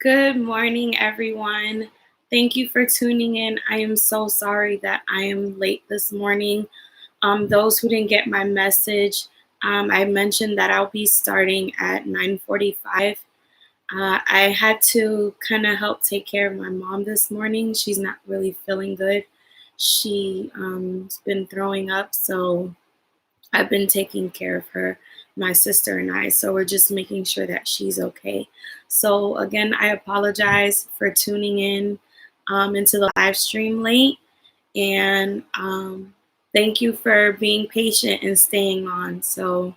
Good morning, everyone. Thank you for tuning in. I am so sorry that I am late this morning. Those who didn't get my message, I mentioned that I'll be starting at 9:45. I had to kind of help take care of my mom this morning. She's not really feeling good. She's been throwing up, so I've been taking care of her, my sister and I. So we're just making sure that she's okay. So again, I apologize for tuning in into the live stream late. And thank you for being patient and staying on. So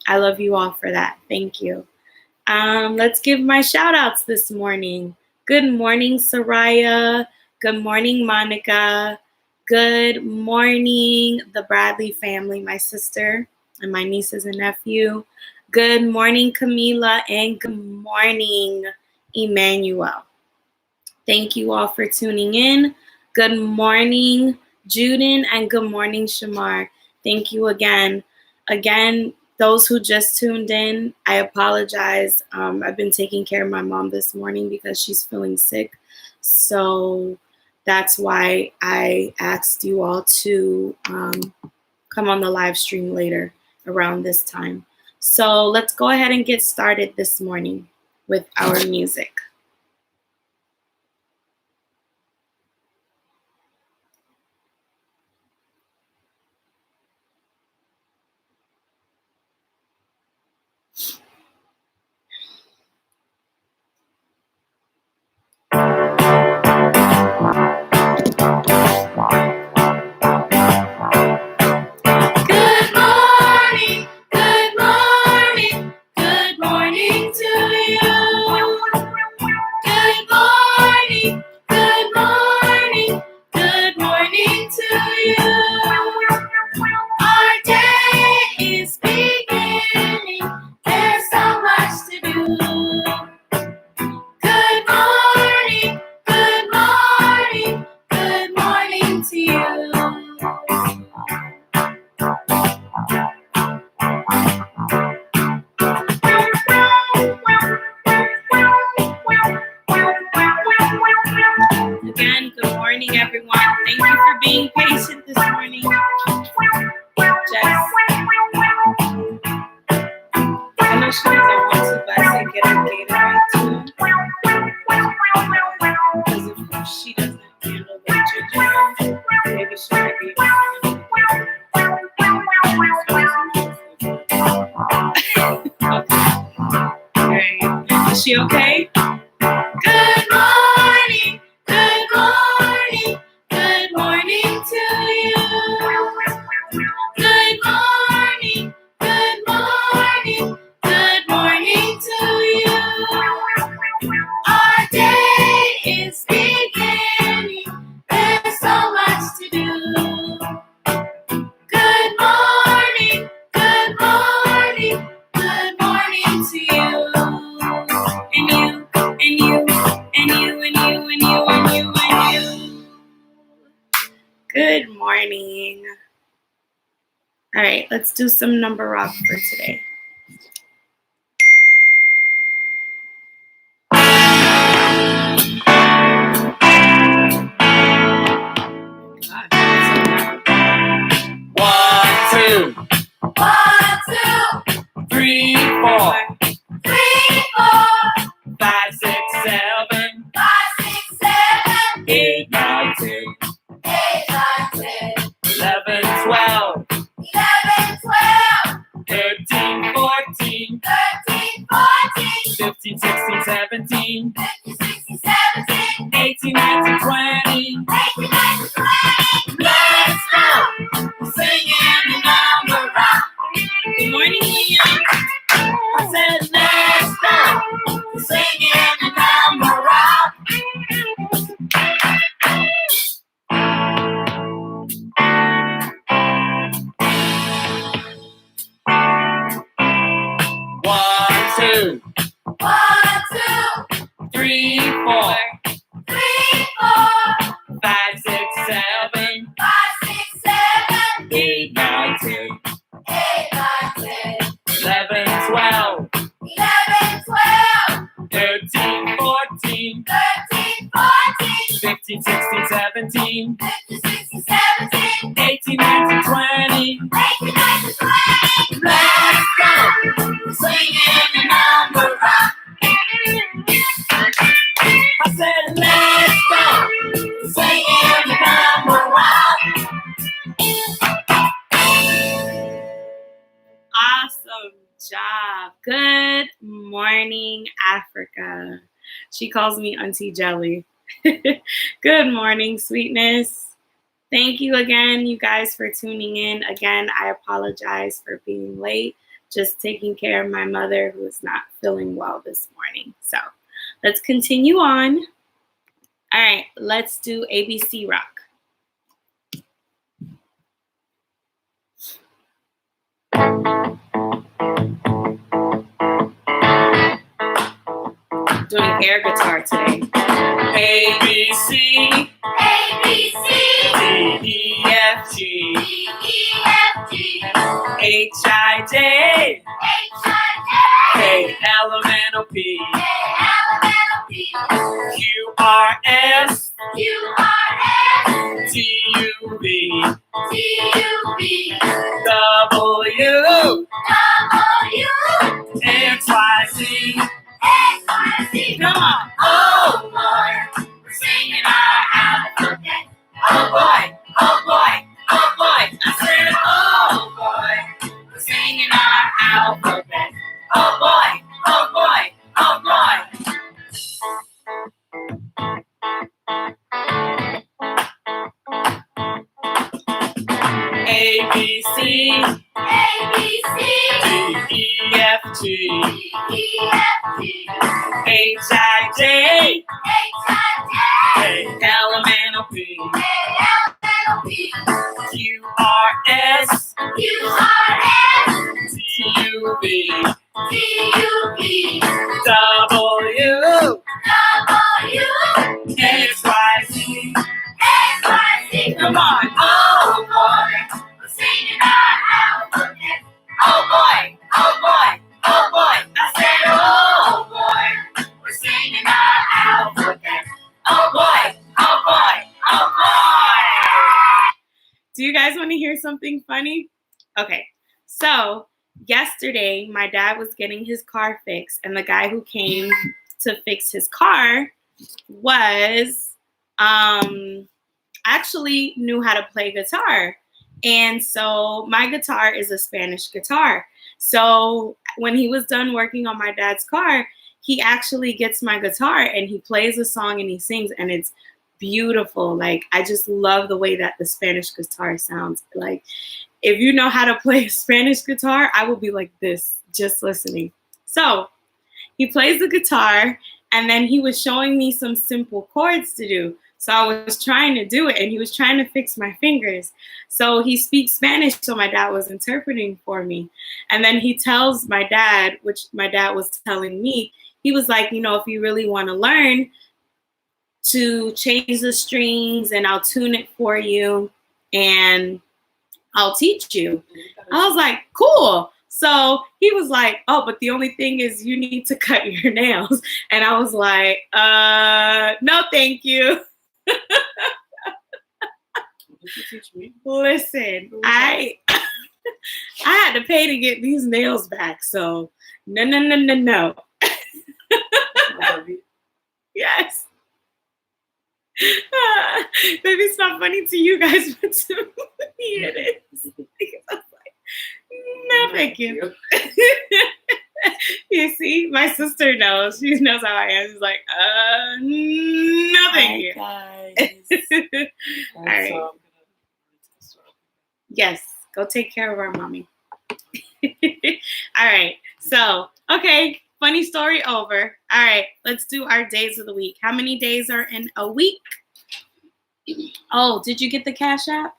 I love you all for that. Thank you. Let's give my shout outs this morning. Good morning, Soraya. Good morning, Monica. Good morning, the Bradley family, my sister and my nieces and nephew. Good morning, Camila, and good morning, Emmanuel. Thank you all for tuning in. Good morning, Juden, and good morning, Shamar. Thank you again. Again, those who just tuned in, I apologize. I've been taking care of my mom this morning because she's feeling sick. So that's why I asked you all to come on the live stream later around this time. So let's go ahead and get started this morning with our music. Again, good morning, everyone. Thank you for being patient this morning. Jess. I know she doesn't want to, but I said get her Gatorade too. Because if she doesn't handle the ginger, maybe she might be. Okay. Is she okay? Good morning. Good morning. Good morning to you. Good morning. Good morning. Good morning to you. Our day is beginning. There's so much to do. Good morning. Good morning. Good morning to you. And you, and you, and you, and you, and you, and you, and you. Good morning. All right, let's do some number rock for today. One, two, 3, 4, 5, 6, 7, 8, 9, 10, 11, 12, 13, 14, 15, 16, 17, 18, 19, 20. Let's go! Singing the number rock. Good morning, Liam. I said, let's go! Singing the number rock. One, two, 3, 4, 5, 6, 7, 8, 9, 10, 11, 12, 13, 14, 15, 16, 17. 15, 16, 17. 18, 19, 20. 18, 19, 20. Let's go. Singing the number rock. I said, let's go. Singing the number rock. Awesome job. Good morning, Africa. She calls me Auntie Jelly. Good morning, sweetness. Thank you again, you guys, for tuning in. Again, I apologize for being late. Just taking care of my mother who is not feeling well this morning. So let's continue on. All right, let's do ABC Rock. Doing air guitar today. A, B, C. A, B, C. D, E, F, G. D, E, F, G. H, I, J. H, I, J. K, L, M, N, O, P. K, L, M, N, O, P. Q, R, S. Q, R, S. T, U, V. T, U, V. W. W. X, Y, Z. X, Y, Z. Come on. Oh, boy. We're singing our alphabet. Oh, boy. Oh, boy. Oh, boy. I said, oh, boy. We're singing our alphabet. Oh, boy. Oh, boy. Oh, boy. A, B, C. A, B, C. D, E, F, G. D, E, F, G. H, I, J. H, I, J. K, L, M, N, O, P. K, L, M, N, O, P. Q, R, S. Q, R, S. T, U, V. T, U, V. W. W. X, Y, Z. X, Y, Z. Come on. Oh, boy. We're singing our alphabet. Oh, boy. Oh, boy. Oh, boy. I said, oh, boy. We're singing our alphabet. oh, boy. Oh, boy. Oh, boy. Do you guys want to hear something funny? Okay. So yesterday, my dad was getting his car fixed, and the guy who came to fix his car was actually knew how to play guitar. And so my guitar is a Spanish guitar. So when he was done working on my dad's car, he actually gets my guitar and he plays a song and he sings, and it's beautiful. Like, I just love the way that the Spanish guitar sounds. Like, if you know how to play a Spanish guitar, I will be like this just listening. So he plays the guitar, and then he was showing me some simple chords to do. So I was trying to do it, and he was trying to fix my fingers. So he speaks Spanish, so my dad was interpreting for me. And then he tells my dad, which my dad was telling me, he was like, you know, if you really want to learn, to change the strings, and I'll tune it for you, and I'll teach you. I was like, cool. So he was like, oh, but the only thing is you need to cut your nails. And I was like, no, thank you. Listen, I had to pay to get these nails back. So no. Yes. Maybe it's not funny to you guys, but to me it is. Because I was like, no, thank you. You see, my sister knows. She knows how I am. She's like, no, thank you. Guys. All right. Yes, go take care of our mommy. All right. So, okay. Funny story over. All right, let's do our days of the week. How many days are in a week? Oh, did you get the Cash App?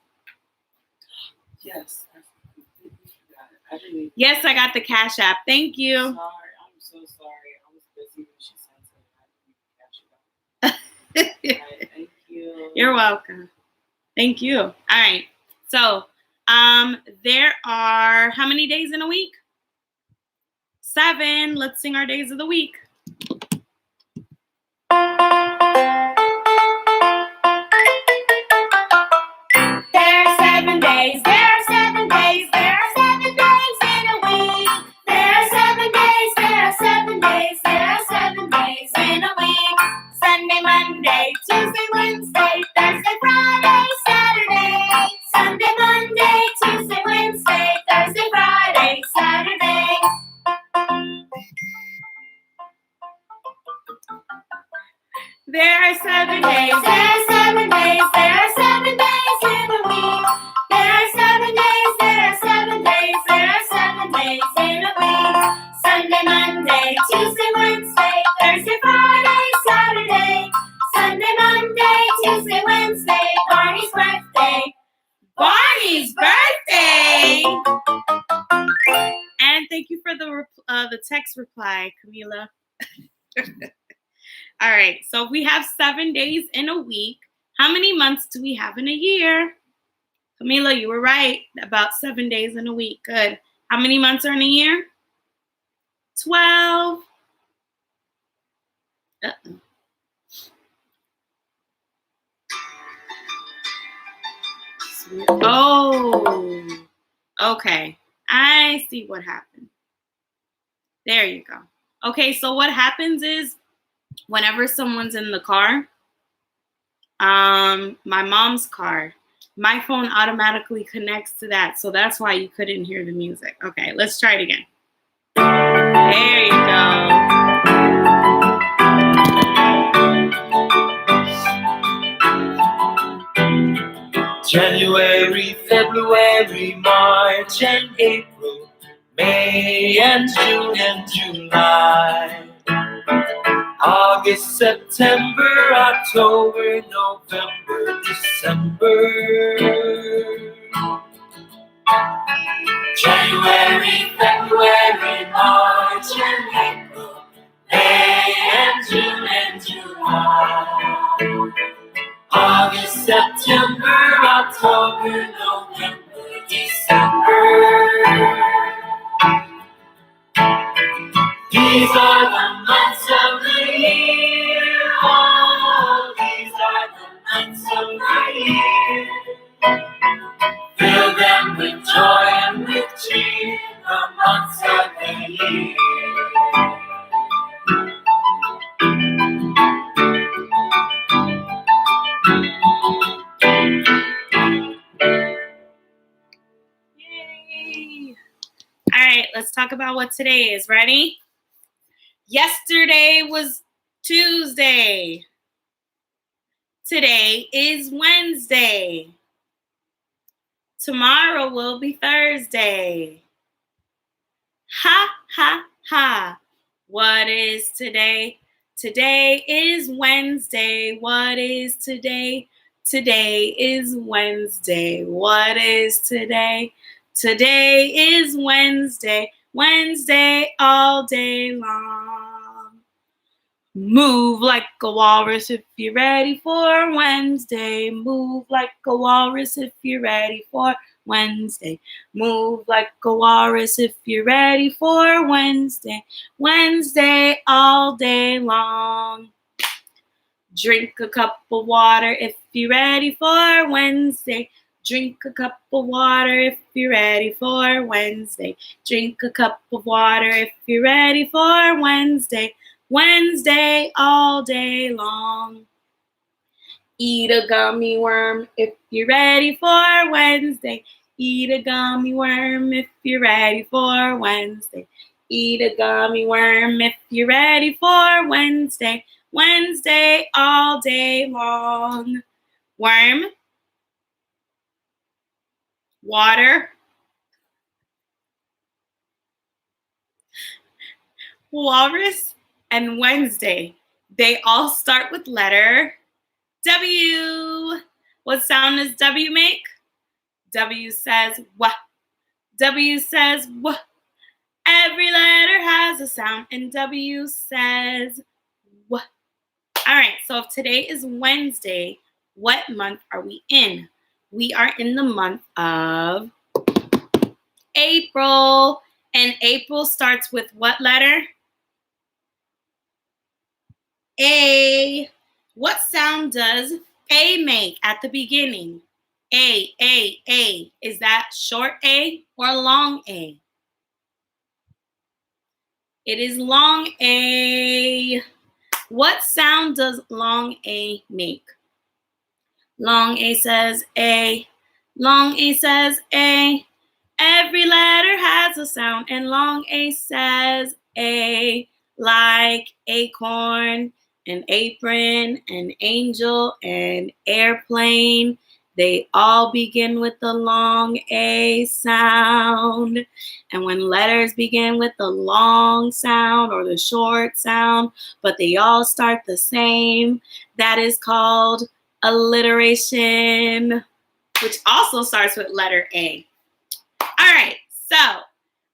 Yes. Yes, I got the Cash App. Thank you. Sorry, I'm so sorry. I was busy when she sent it. I didn't catch it. Right, thank you. You're welcome. Thank you. All right. So, there are how many days in a week? 7. Let's sing our days of the week. days. There are 7 days. There are 7 days in a week. There are 7 days. There are 7 days. There are 7 days in a week. Sunday, Monday, Tuesday, Wednesday, Thursday, Friday, Saturday. Sunday, Monday, Tuesday, Wednesday, Thursday, Friday, Saturday. There are 7 days. There are 7 days. There are 7 days in a week. There are 7 days. There are 7 days. There are 7 days in a week. Sunday, Monday, Tuesday, Wednesday, Thursday, Friday, Saturday. Sunday, Monday, Tuesday, Wednesday, Barney's birthday. Barney's birthday! And thank you for the text reply, Camila. All right, so we have 7 days in a week. How many months do we have in a year? Camila, you were right. About 7 days in a week. Good. How many months are in a year? 12. Uh-oh. Oh, okay. I see what happened. There you go. Okay, so what happens is whenever someone's in the car, my mom's car, my phone automatically connects to that. So that's why you couldn't hear the music. Okay, let's try it again. There you go. January, February, March and April, May and June and July, August, September, October, November, December. January, February, March and April, May and June and July, August, September, October, November, December. These are the months of the year. Oh, these are the months of the year. Fill them with joy and with cheer. The months of the year. Yay. All right, let's talk about what today is. Ready? Yesterday was Tuesday. Today is Wednesday. Tomorrow will be Thursday. Ha, ha, ha. What is today? Today is Wednesday. What is today? Today is Wednesday. What is today? Today is Wednesday. Wednesday all day long. Move like a walrus if you're ready for Wednesday. Move like a walrus if you're ready for Wednesday. Move like a walrus if you're ready for Wednesday. Wednesday all day long. Drink a cup of water if you're ready for Wednesday. Drink a cup of water if you're ready for Wednesday. Drink a cup of water if you're ready for Wednesday. Wednesday all day long. Eat a gummy worm if you're ready for Wednesday. Eat a gummy worm if you're ready for Wednesday. Eat a gummy worm if you're ready for Wednesday. Wednesday all day long. Worm, water, walrus, and Wednesday. They all start with letter W. What sound does W make? W says wah. W says wah. Every letter has a sound, and W says wah. All right, so if today is Wednesday, what month are we in? We are in the month of April, and April starts with what letter? A. What sound does A make at the beginning? A. Is that short A or long A? It is long A. What sound does long A make? Long A says A. Long A says A. Every letter has a sound, and long A says A. Like acorn, an apron, an angel, an airplane. They all begin with the long A sound. And when letters begin with the long sound or the short sound, but they all start the same, that is called alliteration, which also starts with letter A. All right, so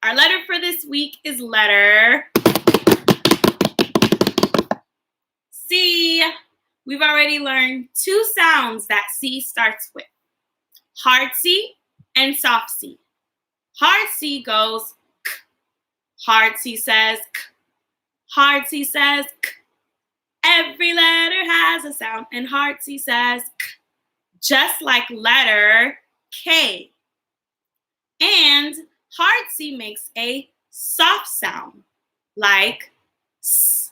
our letter for this week is letter C. We've already learned two sounds that C starts with, hard C and soft C. Hard C goes k. Hard C says k. Hard C says k. Every letter has a sound, and hard C says k, just like letter K. And hard C makes a soft sound, like S.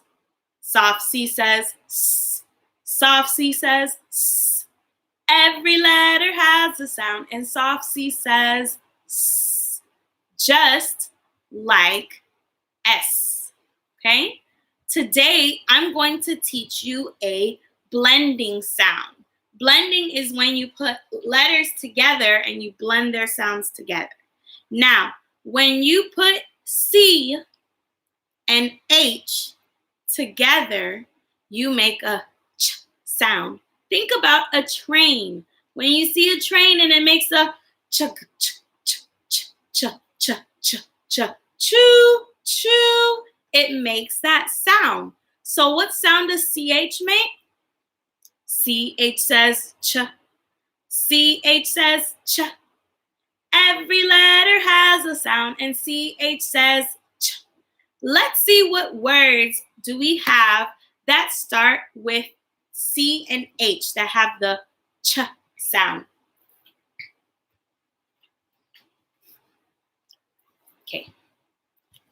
Soft C says S. Soft C says S. Every letter has a sound, and soft C says S, just like S. Okay? Today, I'm going to teach you a blending sound. Blending is when you put letters together and you blend their sounds together. Now, when you put C and H together, you make a ch sound. Think about a train. When you see a train and it makes a ch ch ch ch ch ch ch ch choo choo, it makes that sound. So what sound does CH make? CH says ch. CH says ch. Every letter has a sound, and CH says ch. Let's see what words do we have that start with C and H, that have the ch sound. Okay.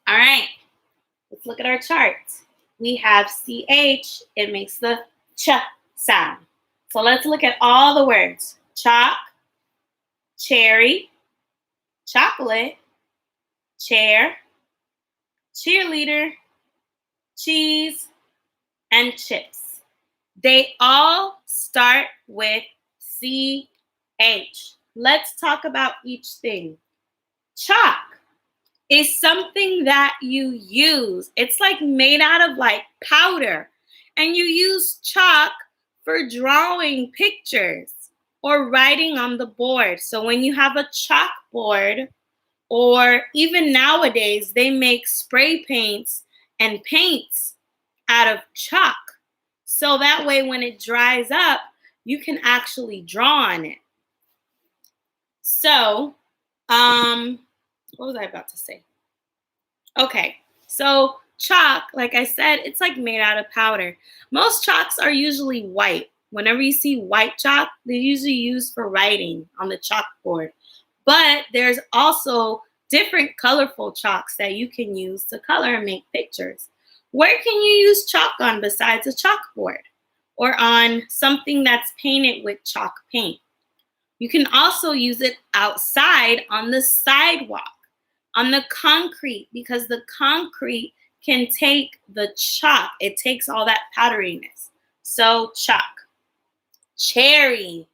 All right. Let's look at our chart. We have CH. It makes the ch sound. So let's look at all the words. Chalk, cherry, chocolate, chair, cheerleader, cheese, and chips. They all start with CH. Let's talk about each thing. Chalk is something that you use. It's like made out of like powder. And you use chalk for drawing pictures or writing on the board. So when you have a chalkboard, or even nowadays, they make spray paints and paints out of chalk. So that way, when it dries up, you can actually draw on it. So, what was I about to say? Okay, so chalk, like I said, it's like made out of powder. Most chalks are usually white. Whenever you see white chalk, they're usually used for writing on the chalkboard. But there's also different colorful chalks that you can use to color and make pictures. Where can you use chalk on besides a chalkboard or on something that's painted with chalk paint? You can also use it outside on the sidewalk, on the concrete, because the concrete can take the chalk. It takes all that powderiness. So chalk. Cherry.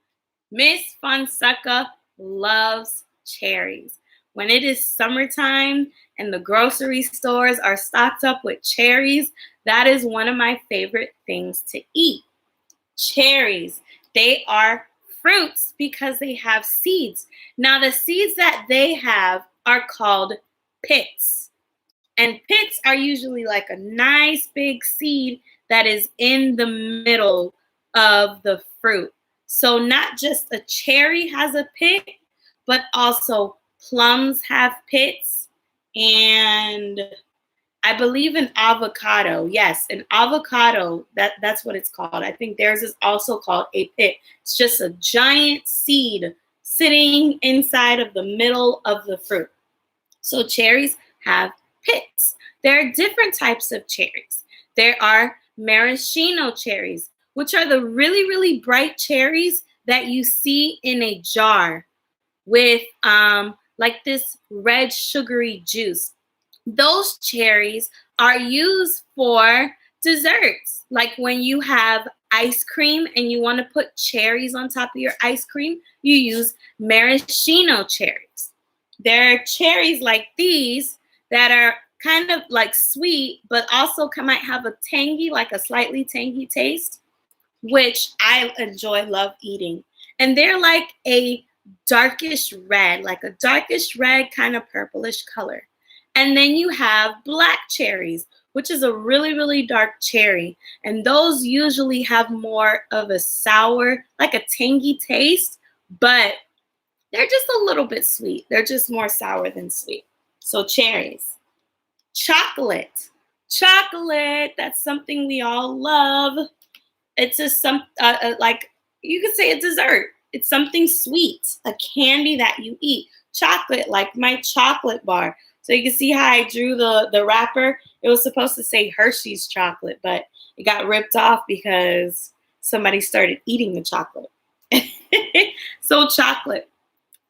Miss Fonseca loves cherries. When it is summertime and the grocery stores are stocked up with cherries, that is one of my favorite things to eat. Cherries. They are fruits because they have seeds. Now, the seeds that they have are called pits. And pits are usually like a nice big seed that is in the middle of the fruit. So not just a cherry has a pit, but also plums have pits, and I believe an avocado. Yes, an avocado, that's what it's called. I think theirs is also called a pit. It's just a giant seed sitting inside of the middle of the fruit. So cherries have pits. There are different types of cherries. There are maraschino cherries, which are the really, really bright cherries that you see in a jar with like this red sugary juice. Those cherries are used for desserts. Like when you have ice cream and you want to put cherries on top of your ice cream, you use maraschino cherries. There are cherries like these that are kind of like sweet, but also might have a tangy, like a slightly tangy taste, which I enjoy, love eating. And they're like a darkish red, like a darkish red, kind of purplish color. And then you have black cherries, which is a really, really dark cherry. And those usually have more of a sour, like a tangy taste, but they're just a little bit sweet. They're just more sour than sweet. So cherries. Chocolate. Chocolate, that's something we all love. It's like you could say a dessert. It's something sweet, a candy that you eat. Chocolate, like my chocolate bar. So you can see how I drew the wrapper. It was supposed to say Hershey's chocolate, but it got ripped off because somebody started eating the chocolate. So chocolate.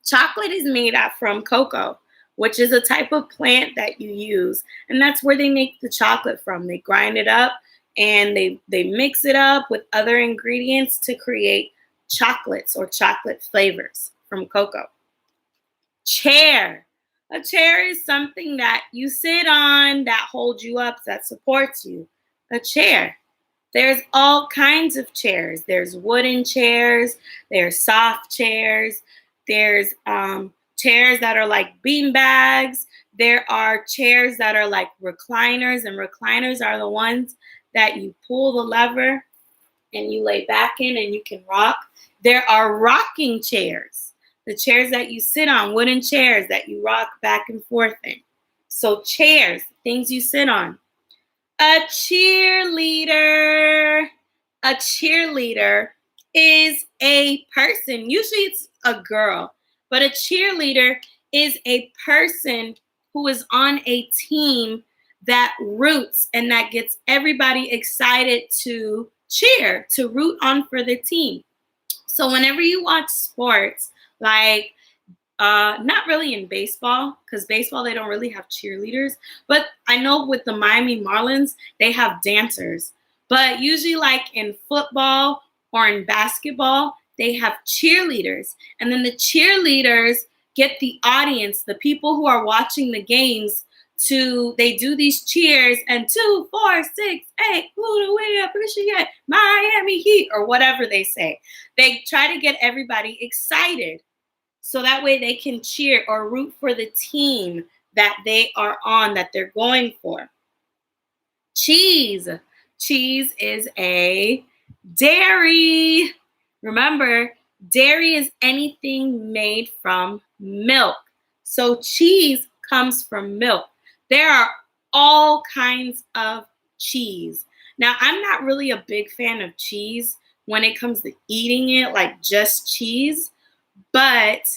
Chocolate is made from cocoa, which is a type of plant that you use. And that's where they make the chocolate from. They grind it up and they mix it up with other ingredients to create chocolates or chocolate flavors from cocoa. Chair. A chair is something that you sit on, that holds you up, that supports you. A chair. There's all kinds of chairs. There's wooden chairs. There's soft chairs. There's chairs that are like bean bags. There are chairs that are like recliners, and recliners are the ones that you pull the lever and you lay back in and you can rock. There are rocking chairs, the chairs that you sit on, wooden chairs that you rock back and forth in. So chairs, things you sit on. A cheerleader. A cheerleader is a person. Usually it's a girl, but a cheerleader is a person who is on a team that roots and that gets everybody excited to cheer, to root on for the team. So whenever you watch sports, like not really in baseball, because baseball, they don't really have cheerleaders. But I know with the Miami Marlins, they have dancers. But usually like in football or in basketball, they have cheerleaders. And then the cheerleaders get the audience, the people who are watching the games, they do these cheers and 2, 4, 6, 8, who do we appreciate? Miami Heat, or whatever they say. They try to get everybody excited, so that way they can cheer or root for the team that they are on, that they're going for. Cheese. Cheese is a dairy. Remember, dairy is anything made from milk. So cheese comes from milk. There are all kinds of cheese. Now, I'm not really a big fan of cheese when it comes to eating it, like just cheese. But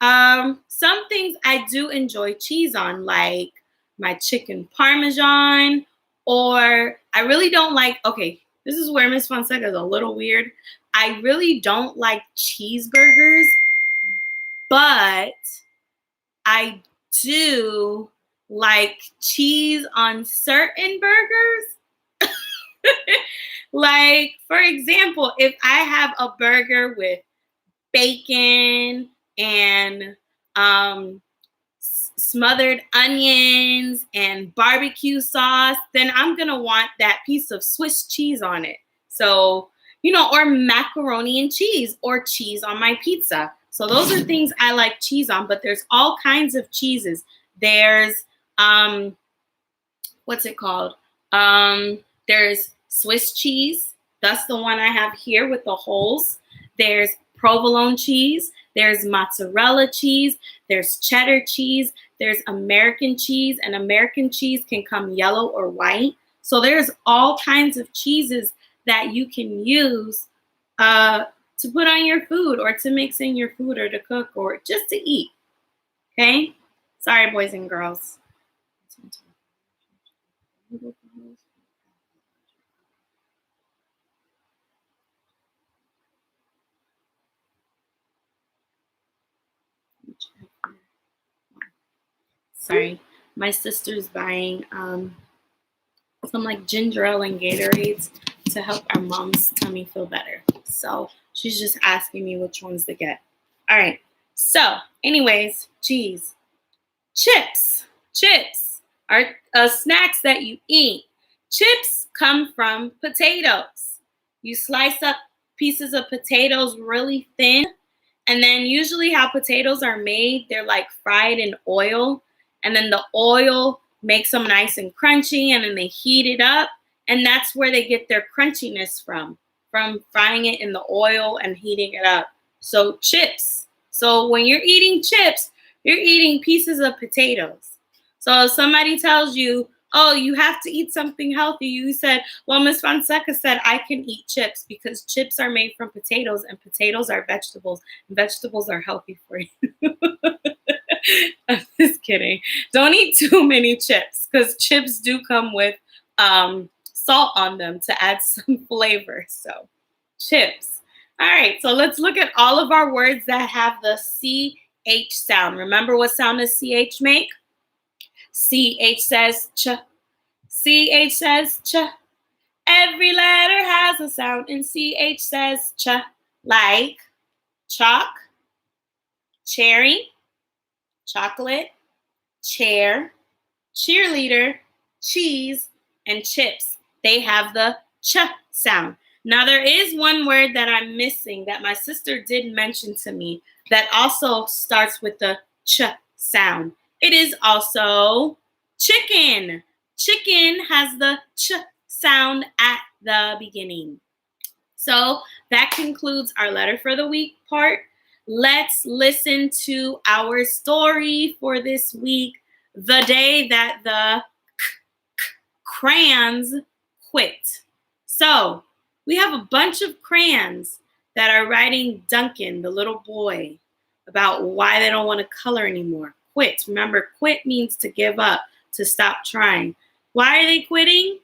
some things I do enjoy cheese on, like my chicken parmesan, or I really don't like, okay, this is where Miss Fonseca is a little weird. I really don't like cheeseburgers, but I do like cheese on certain burgers. Like, for example, if I have a burger with bacon and smothered onions and barbecue sauce, then I'm going to want that piece of Swiss cheese on it. So, or macaroni and cheese, or cheese on my pizza. So those are things I like cheese on, but there's all kinds of cheeses. There's, what's it called? There's Swiss cheese. That's the one I have here with the holes. There's provolone cheese. There's mozzarella cheese. There's cheddar cheese. There's American cheese, and American cheese can come yellow or white. So there's all kinds of cheeses that you can use to put on your food or to mix in your food or to cook or just to eat. Okay? Sorry, boys and girls. Sorry, my sister's buying some like ginger ale and Gatorades to help our mom's tummy feel better. So she's just asking me which ones to get. All right. So, anyways, cheese, chips. Chips are snacks that you eat. Chips come from potatoes. You slice up pieces of potatoes really thin. And then usually how potatoes are made, they're like fried in oil. And then the oil makes them nice and crunchy. And then they heat it up. And that's where they get their crunchiness from frying it in the oil and heating it up. So chips. So when you're eating chips, you're eating pieces of potatoes. So if somebody tells you, oh, you have to eat something healthy, you said, well, Miss Fonseca said I can eat chips because chips are made from potatoes and potatoes are vegetables. And vegetables are healthy for you. I'm just kidding. Don't eat too many chips because chips do come with salt on them to add some flavor. So chips. All right, so let's look at all of our words that have the CH sound. Remember what sound does CH make? CH says ch. CH says ch. Every letter has a sound, and CH says ch. Like chalk, cherry, chocolate, chair, cheerleader, cheese, and chips. They have the ch sound. Now, there is one word that I'm missing that my sister did mention to me that also starts with the ch sound. It is also chicken. Chicken has the ch sound at the beginning. So that concludes our letter for the week part. Let's listen to our story for this week, the day that the crayons quit. So we have a bunch of crayons that are writing Duncan, the little boy, about why they don't want to color anymore. Quit. Remember, quit means to give up, to stop trying. Why are they quitting?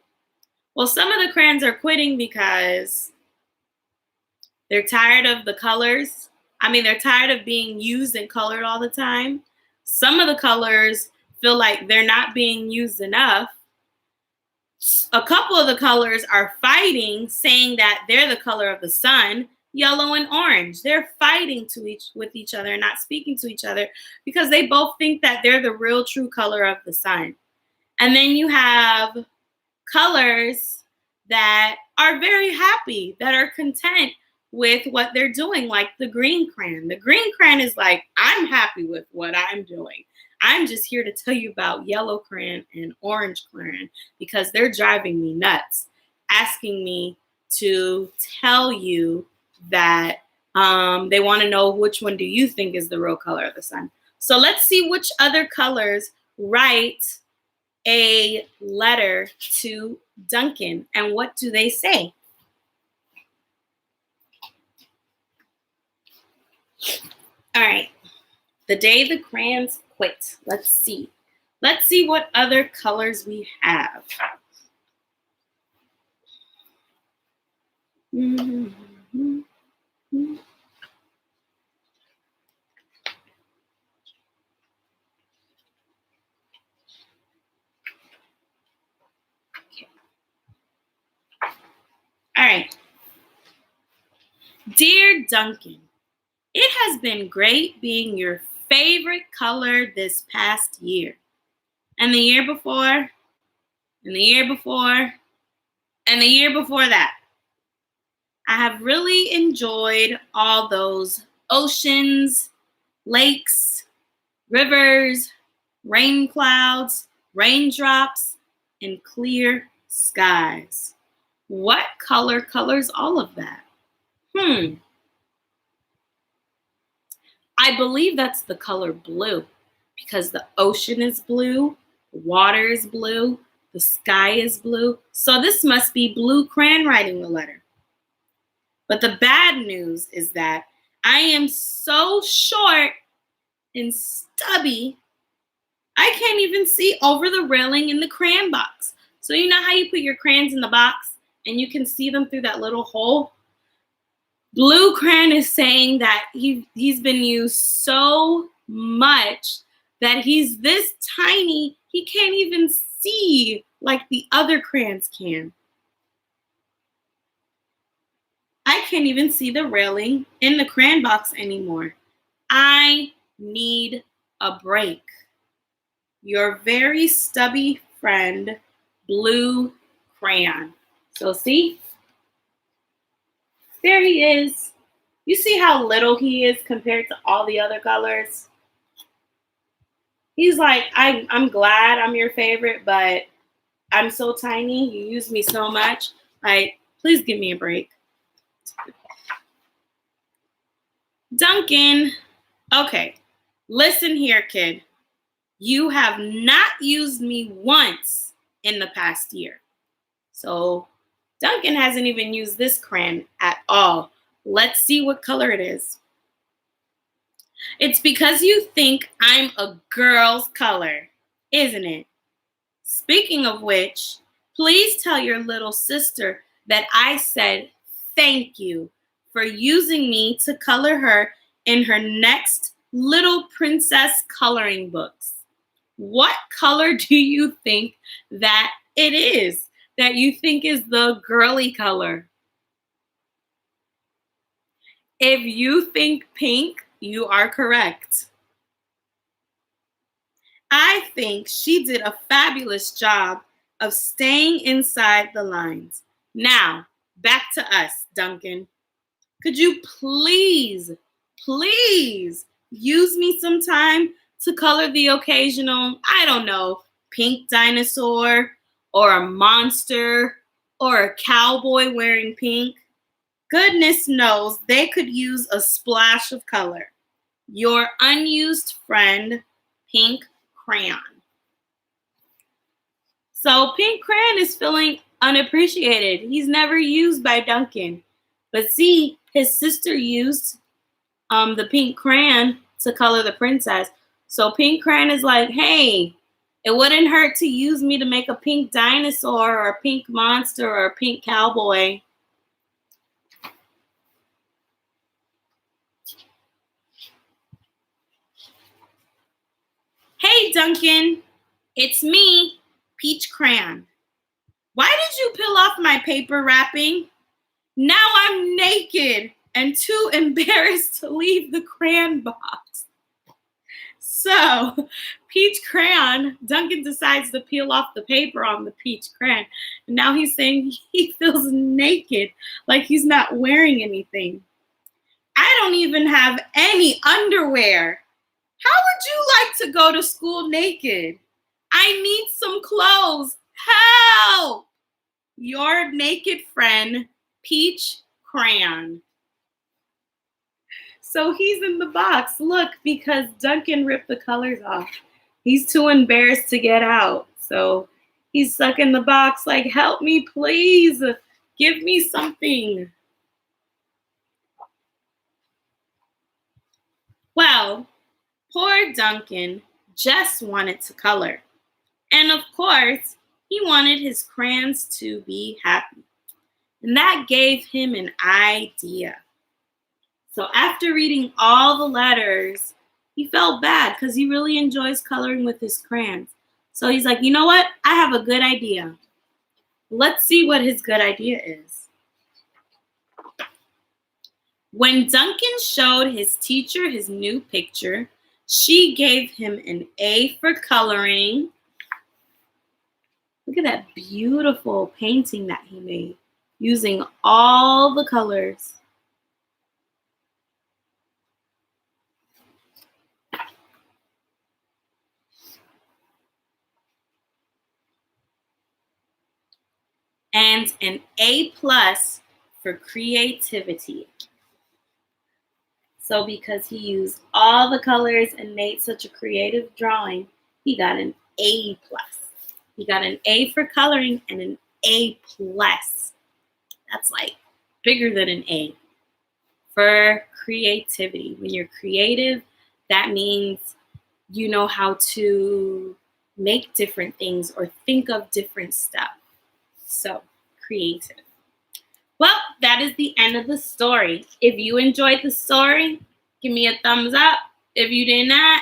Well, some of the crayons are quitting because they're tired of the colors. They're tired of being used and colored all the time. Some of the colors feel like they're not being used enough. A couple of the colors are fighting, saying that they're the color of the sun, yellow and orange. They're fighting with each other and not speaking to each other because they both think that they're the real true color of the sun. And then you have colors that are very happy, that are content with what they're doing, like the green crayon. The green crayon is like, I'm happy with what I'm doing. I'm just here to tell you about yellow crayon and orange crayon because they're driving me nuts, asking me to tell you that they want to know which one do you think is the real color of the sun. So let's see which other colors write a letter to Duncan and what do they say? All right. The day the crayons quit. Let's see. Let's see what other colors we have. Mm-hmm. Okay. All right. Dear Duncan, it has been great being your favorite color this past year. And the year before, and the year before, and the year before that. I have really enjoyed all those oceans, lakes, rivers, rain clouds, raindrops, and clear skies. What color colors all of that? I believe that's the color blue because the ocean is blue, water is blue, the sky is blue. So this must be blue crayon writing the letter. But the bad news is that I am so short and stubby, I can't even see over the railing in the crayon box. So you know how you put your crayons in the box and you can see them through that little hole? Blue Crayon is saying that he's been used so much that he's this tiny, he can't even see like the other crayons can. I can't even see the railing in the crayon box anymore. I need a break. Your very stubby friend, Blue Crayon. So see, there he is. You see how little he is compared to all the other colors? He's like, I'm glad I'm your favorite, but I'm so tiny. You use me so much. Like, please give me a break. Duncan, okay, listen here, kid. You have not used me once in the past year. So Duncan hasn't even used this crayon at all. Let's see what color it is. It's because you think I'm a girl's color, isn't it? Speaking of which, please tell your little sister that I said thank you for using me to color her in her next little princess coloring books. What color do you think that it is that you think is the girly color? If you think pink, you are correct. I think she did a fabulous job of staying inside the lines. Now, back to us, Duncan. Could you please use me some time to color the occasional, I don't know, pink dinosaur or a monster or a cowboy wearing pink? Goodness knows they could use a splash of color. Your unused friend, Pink Crayon. So Pink Crayon is feeling unappreciated. He's never used by Duncan. But see, his sister used the pink crayon to color the princess. So Pink Crayon is like, hey, it wouldn't hurt to use me to make a pink dinosaur or a pink monster or a pink cowboy. Hey, Duncan, it's me, Peach Crayon. Why did you peel off my paper wrapping? Now I'm naked and too embarrassed to leave the crayon box. So, Peach Crayon, Duncan decides to peel off the paper on the Peach Crayon. And now he's saying he feels naked, like he's not wearing anything. I don't even have any underwear. How would you like to go to school naked? I need some clothes. Help! Your naked friend, Peach Crayon. So he's in the box, look, because Duncan ripped the colors off. He's too embarrassed to get out. So he's stuck in the box like, help me, please. Give me something. Well, poor Duncan just wanted to color. And of course, he wanted his crayons to be happy. And that gave him an idea. So after reading all the letters, he felt bad because he really enjoys coloring with his crayons. So he's like, you know what? I have a good idea. Let's see what his good idea is. When Duncan showed his teacher his new picture, she gave him an A for coloring. Look at that beautiful painting that he made using all the colors. And an A+ for creativity. So because he used all the colors and made such a creative drawing, he got an A+. He got an A for coloring and an A+. That's like bigger than an A. for creativity. When you're creative, that means you know how to make different things or think of different stuff. So, creative. Well, that is the end of the story. If you enjoyed the story, give me a thumbs up. If you did not,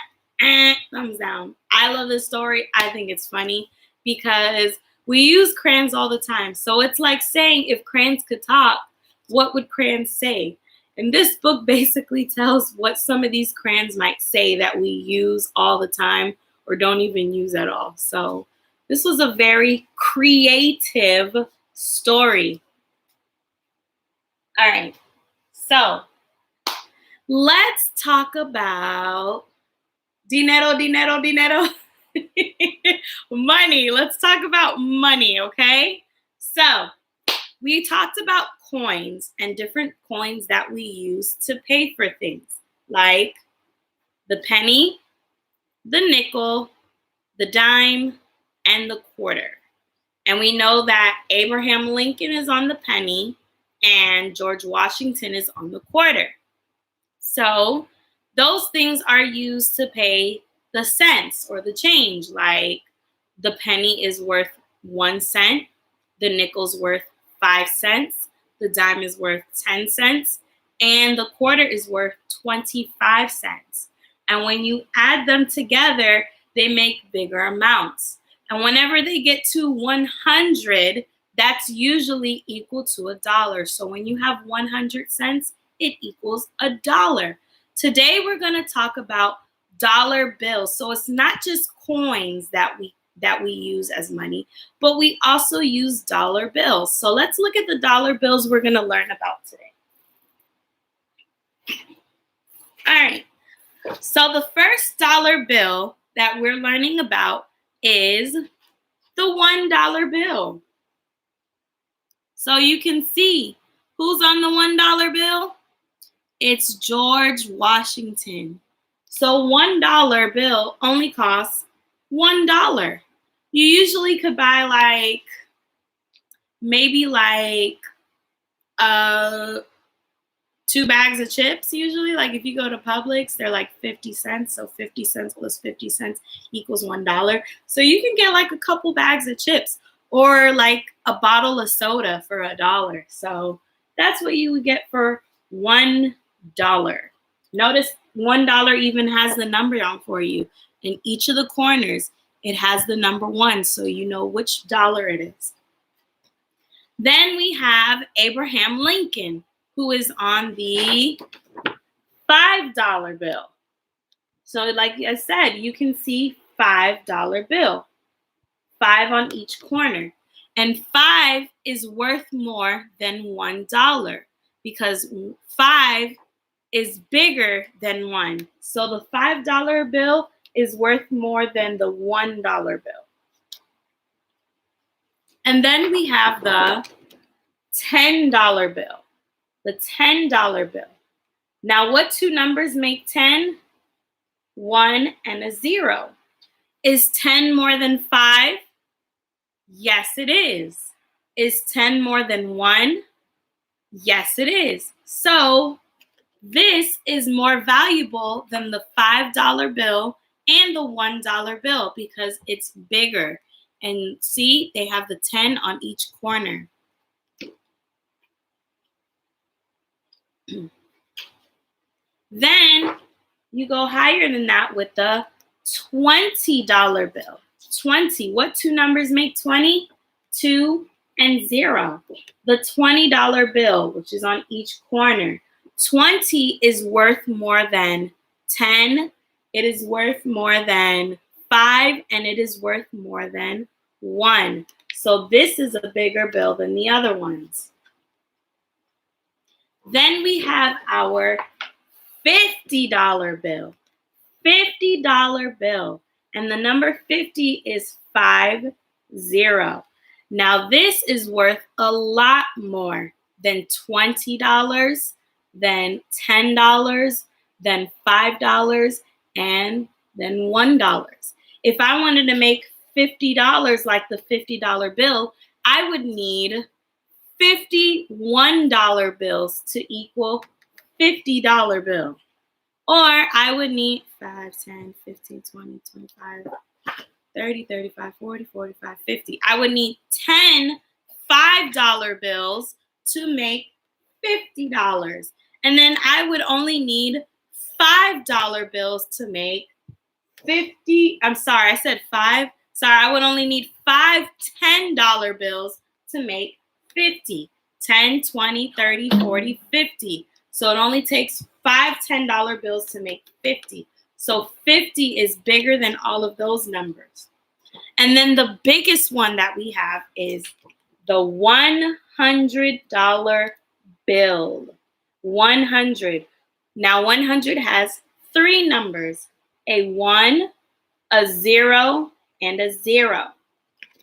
thumbs down. I love this story. I think it's funny because we use crayons all the time. So it's like saying if crayons could talk, what would crayons say? And this book basically tells what some of these crayons might say that we use all the time or don't even use at all. So this was a very creative story. All right, so let's talk about dinero. Money. Let's talk about money, okay? So we talked about coins and different coins that we use to pay for things, like the penny, the nickel, the dime, and the quarter. And we know that Abraham Lincoln is on the penny and George Washington is on the quarter. So those things are used to pay the cents or the change. Like the penny is worth 1 cent, the nickel's worth 5 cents, the dime is worth 10 cents, and the quarter is worth 25 cents. And when you add them together, they make bigger amounts. And whenever they get to 100, that's usually equal to $1. So when you have 100 cents, it equals $1. Today we're going to talk about dollar bills. So it's not just coins that we use as money, but we also use dollar bills. So let's look at the dollar bills we're going to learn about today. All right. So the first dollar bill that we're learning about is the $1 bill. So you can see who's on the $1 bill? It's George Washington. So $1 bill only costs $1. You usually could buy maybe 2 bags of chips usually. Like if you go to Publix, they're like 50 cents. So 50 cents plus 50 cents equals $1. So you can get like a couple bags of chips or like a bottle of soda for $1. So that's what you would get for $1. Notice $1 even has the number on for you. In each of the corners, it has the number 1, so you know which dollar it is. Then we have Abraham Lincoln, who is on the $5 bill. So like I said, you can see $5 bill, 5 on each corner. And 5 is worth more than $1 because 5 is bigger than 1. So the $5 bill is worth more than the $1 bill. And then we have the $10 bill. The $10 bill. Now, what 2 numbers make 10? 1 and a 0. Is 10 more than 5? Yes, it is. Is 10 more than 1? Yes, it is. So this is more valuable than the $5 bill and the $1 bill because it's bigger. And see, they have the 10 on each corner. Then you go higher than that with the $20 bill. 20. What 2 numbers make 20? 2 and 0. The $20 bill, which is on each corner. 20 is worth more than 10. It is worth more than 5, and it is worth more than 1. So this is a bigger bill than the other ones. Then we have our $50 bill. $50 bill. And the number 50 is 50. Now this is worth a lot more than $20, than $10, than $5, and then $1. If I wanted to make $50 like the $50 bill, I would need $51 bills to equal $50 bill. Or I would need 5, 10, 15, 20, 25, 30, 35, 40, 45, 50. I would need 10 $5 bills to make $50. And then I would only need $5 bills to make 50. I'm sorry, I said 5. Sorry, I would only need 5 $10 bills to make 50. 10, 20, 30, 40, 50. So it only takes 5 $10 bills to make 50. So 50 is bigger than all of those numbers. And then the biggest one that we have is the $100 bill. 100. Now 100 has 3 numbers, a 1, a 0, and a 0.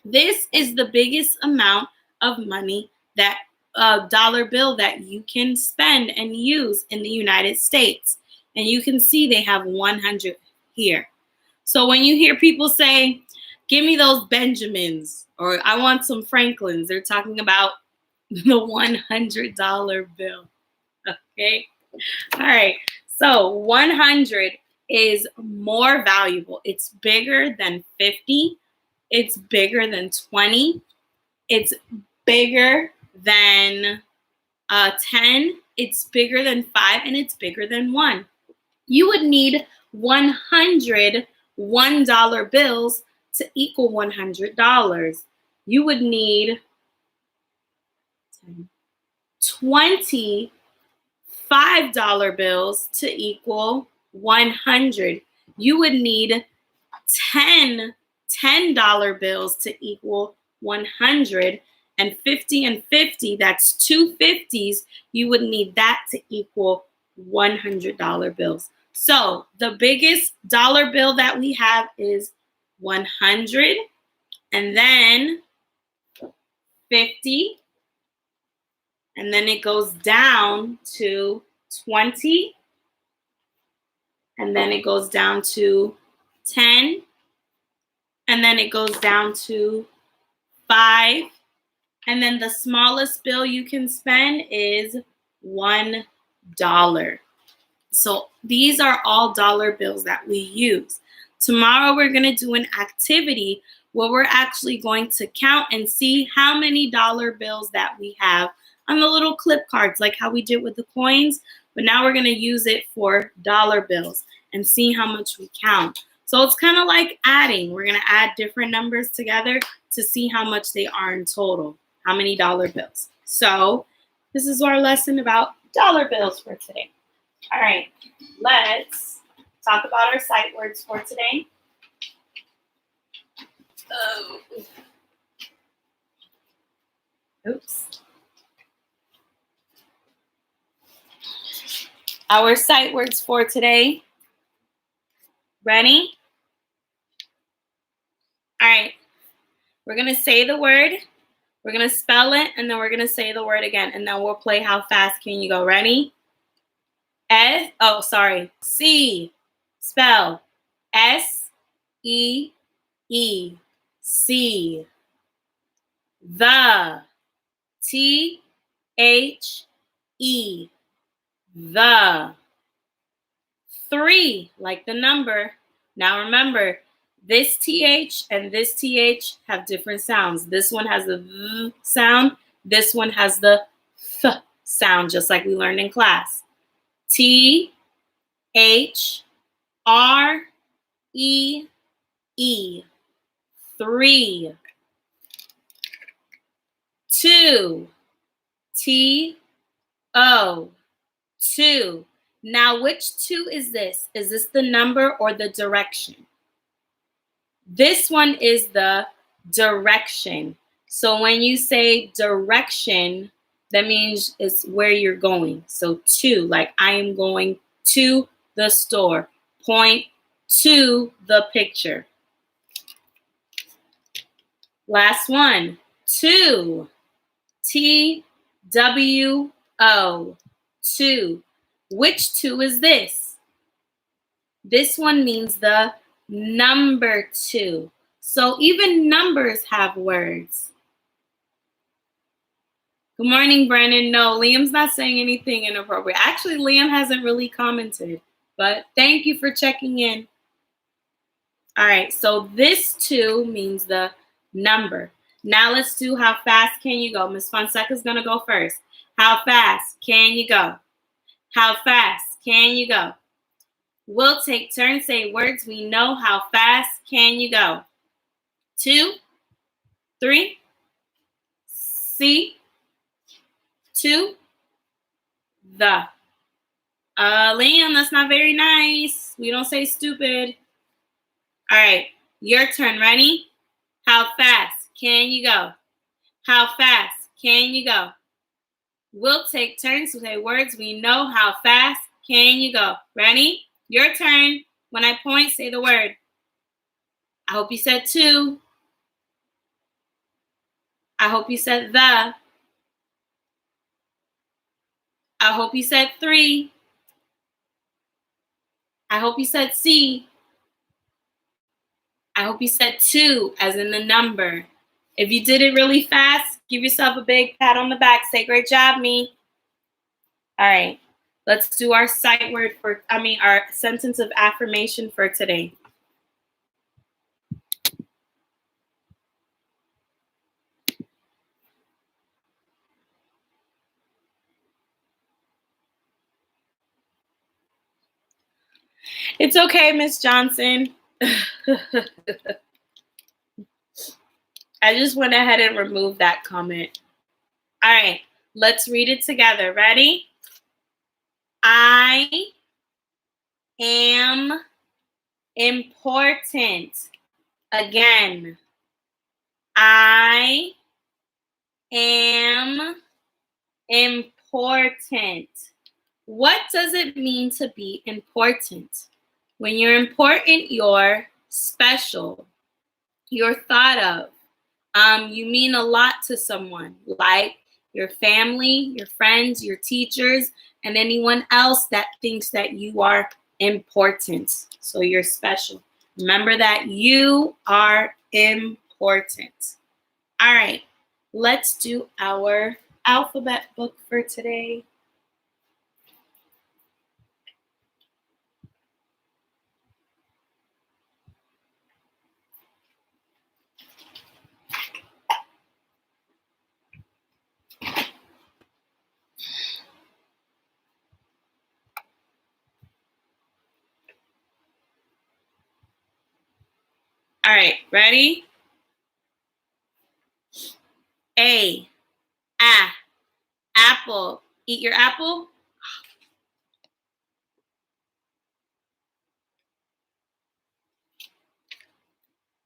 This is the biggest amount of money that dollar bill that you can spend and use in the United States. And you can see they have 100 here. So when you hear people say, give me those Benjamins, or I want some Franklins, they're talking about the $100 bill. Okay. All right. So 100 is more valuable. It's bigger than 50. It's bigger than 20. It's bigger than 10. It's bigger than 5. And it's bigger than 1. You would need 100 $1 bills to equal $100. You would need 20 $5 bills to equal 100. You would need 10 $10 bills to equal 100, and 50 and 50, that's 2 50s. You would need that to equal $100 bills. So the biggest dollar bill that we have is 100, and then 50, and then it goes down to 20, and then it goes down to 10, and then it goes down to 5, and then the smallest bill you can spend is $1. So these are all dollar bills that we use. Tomorrow we're going to do an activity where we're actually going to count and see how many dollar bills that we have on the little clip cards, like how we did with the coins. But now we're going to use it for dollar bills and see how much we count. So it's kind of like adding. We're going to add different numbers together to see how much they are in total, how many dollar bills. So this is our lesson about dollar bills for today. All right, let's talk about our sight words for today. Oh. Oops. Our sight words for today. Ready? All right. We're going to say the word. We're going to spell it, and then we're going to say the word again, and then we'll play how fast can you go. Ready? C. Spell S-E-E. C. The. T-H-E. The. 3, like the number. Now remember, this TH and this TH have different sounds. This one has the V sound. This one has the Th sound, just like we learned in class. T-H-R-E-E. 3. 2. T-O. 2. Now, which 2 is this? Is this the number or the direction? This one is the direction. So when you say direction, that means it's where you're going. So 2, like I am going to the store. Point to the picture. Last one. 2. T-W-O. 2. Which 2 is this? This one means the number 2. So even numbers have words. Good morning, Brandon. No, Liam's not saying anything inappropriate. Actually, Liam hasn't really commented, but thank you for checking in. All right, so this 2 means the number. Now let's do how fast can you go. Miss Fonseca's going to go first. How fast can you go? How fast can you go? We'll take turns, say words we know. How fast can you go? 2, 3, C, 2, the. Liam, that's not very nice. We don't say stupid. All right, your turn. Ready? How fast can you go? How fast can you go? We'll take turns to say words we know. How fast can you go? Ready? Your turn. When I point, say the word. I hope you said 2. I hope you said the. I hope you said 3. I hope you said C. I hope you said 2, as in the number. If you did it really fast, give yourself a big pat on the back. Say, great job, me. All right. Let's do our sight word our sentence of affirmation for today. It's okay, Miss Johnson. I just went ahead and removed that comment. All right, let's read it together. Ready? I am important. Again, I am important. What does it mean to be important? When you're important, you're special. You're thought of. You mean a lot to someone, like your family, your friends, your teachers, and anyone else that thinks that you are important. So you're special. Remember that you are important. All right, let's do our alphabet book for today. All right, ready? A, apple. Eat your apple.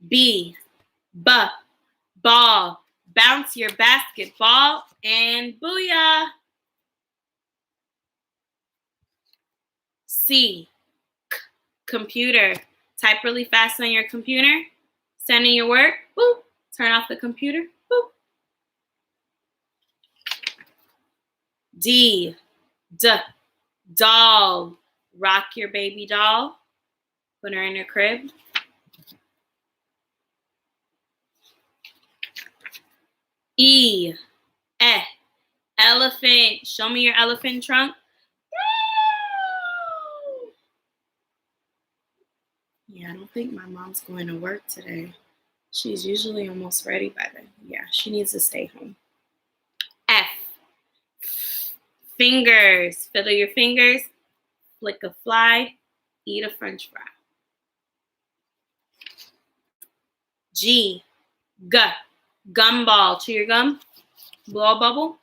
B, ball. Bounce your basketball and booyah. C, computer. Type really fast on your computer. Send in your work. Boop. Turn off the computer. Boop. D, doll. Rock your baby doll. Put her in her crib. E, elephant. Show me your elephant trunk. Yeah, I don't think my mom's going to work today. She's usually almost ready by then. Yeah, she needs to stay home. F, fingers. Fiddle your fingers. Flick a fly. Eat a french fry. G, gumball. Chew your gum. Blow a bubble.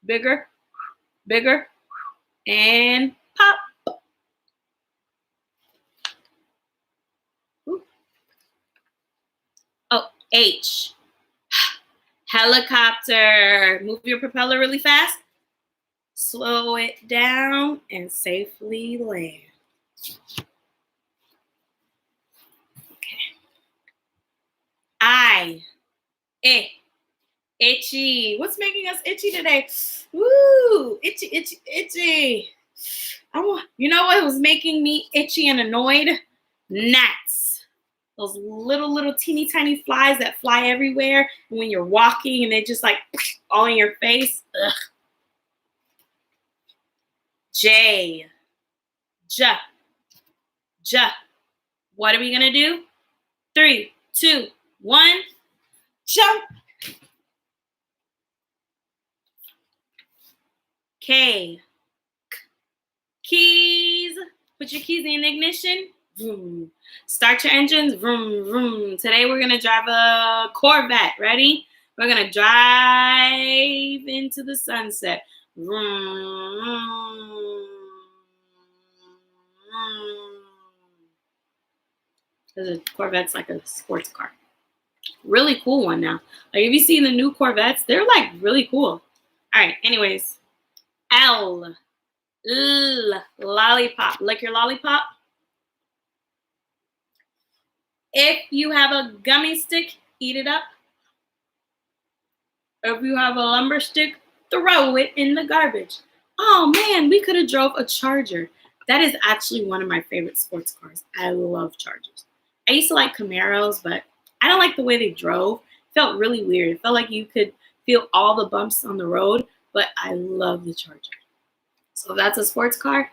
Bigger, bigger, and pop. Ooh. Oh, H, helicopter. Move your propeller really fast. Slow it down and safely land. Okay. I, itchy. What's making us itchy today? Woo, itchy, itchy, itchy. You know what was making me itchy and annoyed? Gnats. Those little teeny tiny flies that fly everywhere. And when you're walking and they just like all in your face. Ugh. J. J. J. What are we going to do? 3, 2, 1. Jump. K. Keys. Put your keys in the ignition. Vroom. Start your engines. Vroom, vroom. Today we're going to drive a Corvette. Ready? We're going to drive into the sunset. Vroom. The Corvette's like a sports car. Really cool one now. Like, have you seen the new Corvettes? They're like really cool. All right. Anyways. L. Lollipop. Lick your lollipop. If you have a gummy stick, eat it up. If you have a lumber stick, throw it in the garbage. Oh man, we could have drove a Charger. That is actually one of my favorite sports cars. I love Chargers. I used to like Camaros, but I don't like the way they drove. It felt really weird. It felt like you could feel all the bumps on the road, but I love the Charger. So if that's a sports car,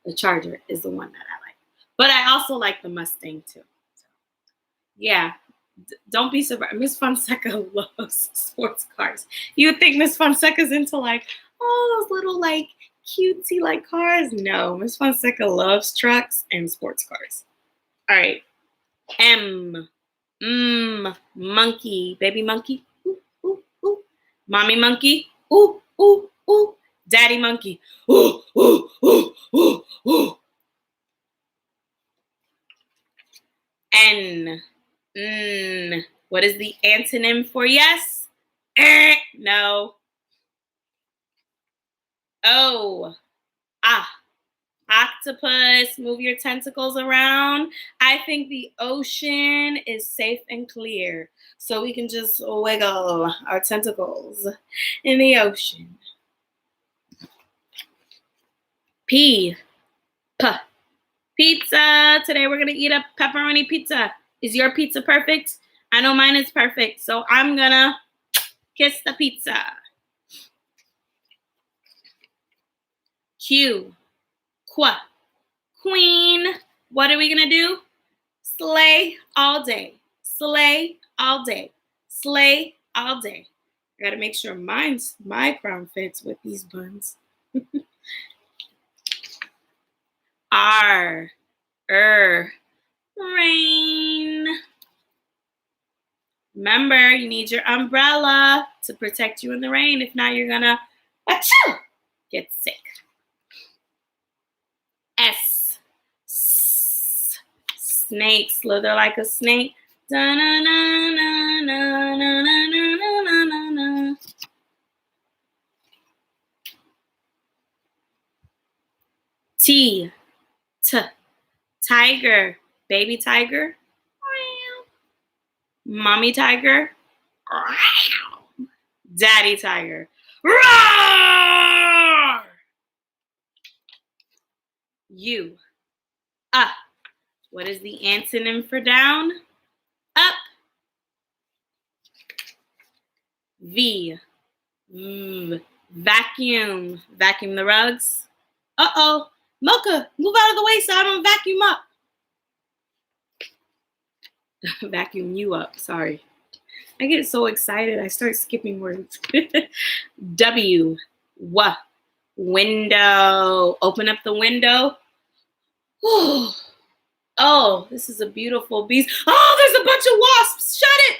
the Charger is the one that I like. But I also like the Mustang too. So, yeah, don't be surprised. Miss Fonseca loves sports cars. You would think Miss Fonseca's into like all those little like cutesy like cars. No, Miss Fonseca loves trucks and sports cars. All right. M. Monkey. Baby monkey. Ooh, ooh, ooh. Mommy monkey. Ooh, ooh, ooh. Daddy monkey. Ooh, ooh, ooh, ooh, ooh. N. What is the antonym for yes? No. O. Octopus. Move your tentacles around. I think the ocean is safe and clear, so we can just wiggle our tentacles in the ocean. P. Pizza. Today we're going to eat a pepperoni pizza. Is your pizza perfect? I know mine is perfect, so I'm going to kiss the pizza. Q. Queen. What are we going to do? Slay all day. Slay all day. Slay all day. I got to make sure my crown fits with these buns. R. Rain. Remember, you need your umbrella to protect you in the rain. If not, you're gonna get sick. S. Snake. Slither like a snake. T. Tiger. Baby tiger. Mommy tiger. Daddy tiger. Roar! U. What is the antonym for down? Up. V. Vacuum. Vacuum the rugs. Uh-oh. Mocha, move out of the way so I don't vacuum up. Vacuum you up. Sorry. I get so excited. I start skipping words. W. Window. Open up the window. Oh, this is a beautiful beast. Oh, there's a bunch of wasps. Shut it.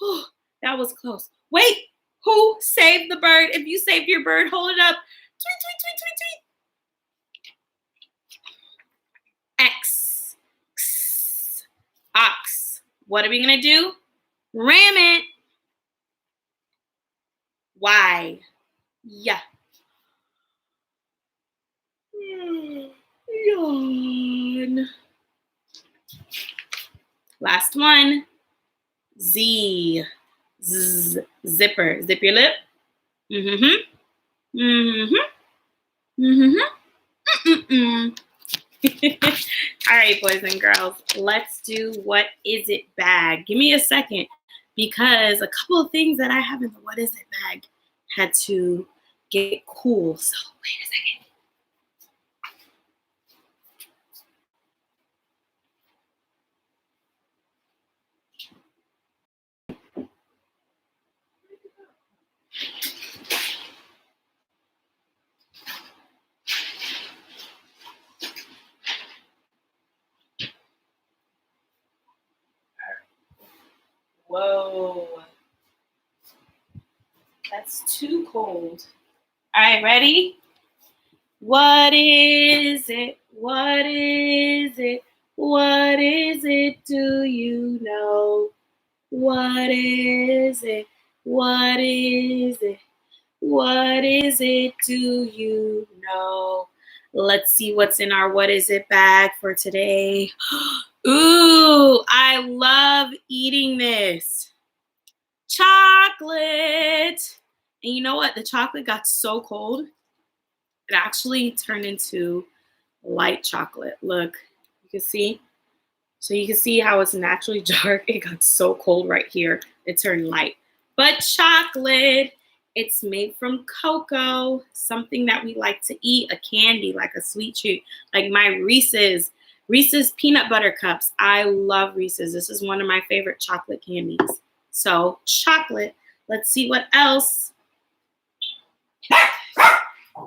Oh, that was close. Wait. Who saved the bird? If you saved your bird, hold it up. Tweet, tweet, tweet, tweet, tweet. X. Ox. What are we going to do? Ram it. Y. Yeah. Yawn. Last one. Z. Zipper. Zip your lip. All right, boys and girls, let's do what is it bag. Give me a second because a couple of things that I have in the What Is It bag had to get cool. So wait a second. Whoa. That's too cold. All right, ready? What is it? What is it? What is it? Do you know? What is it? What is it? What is it? Do you know? Let's see what's in our What Is It bag for today. Ooh, I love eating this. Chocolate. And you know what? The chocolate got so cold, it actually turned into light chocolate. Look, you can see. So you can see how it's naturally dark. It got so cold right here. It turned light. But chocolate, it's made from cocoa, something that we like to eat, a candy, like a sweet treat, like my Reese's peanut butter cups. I love Reese's. This is one of my favorite chocolate candies. So chocolate. Let's see what else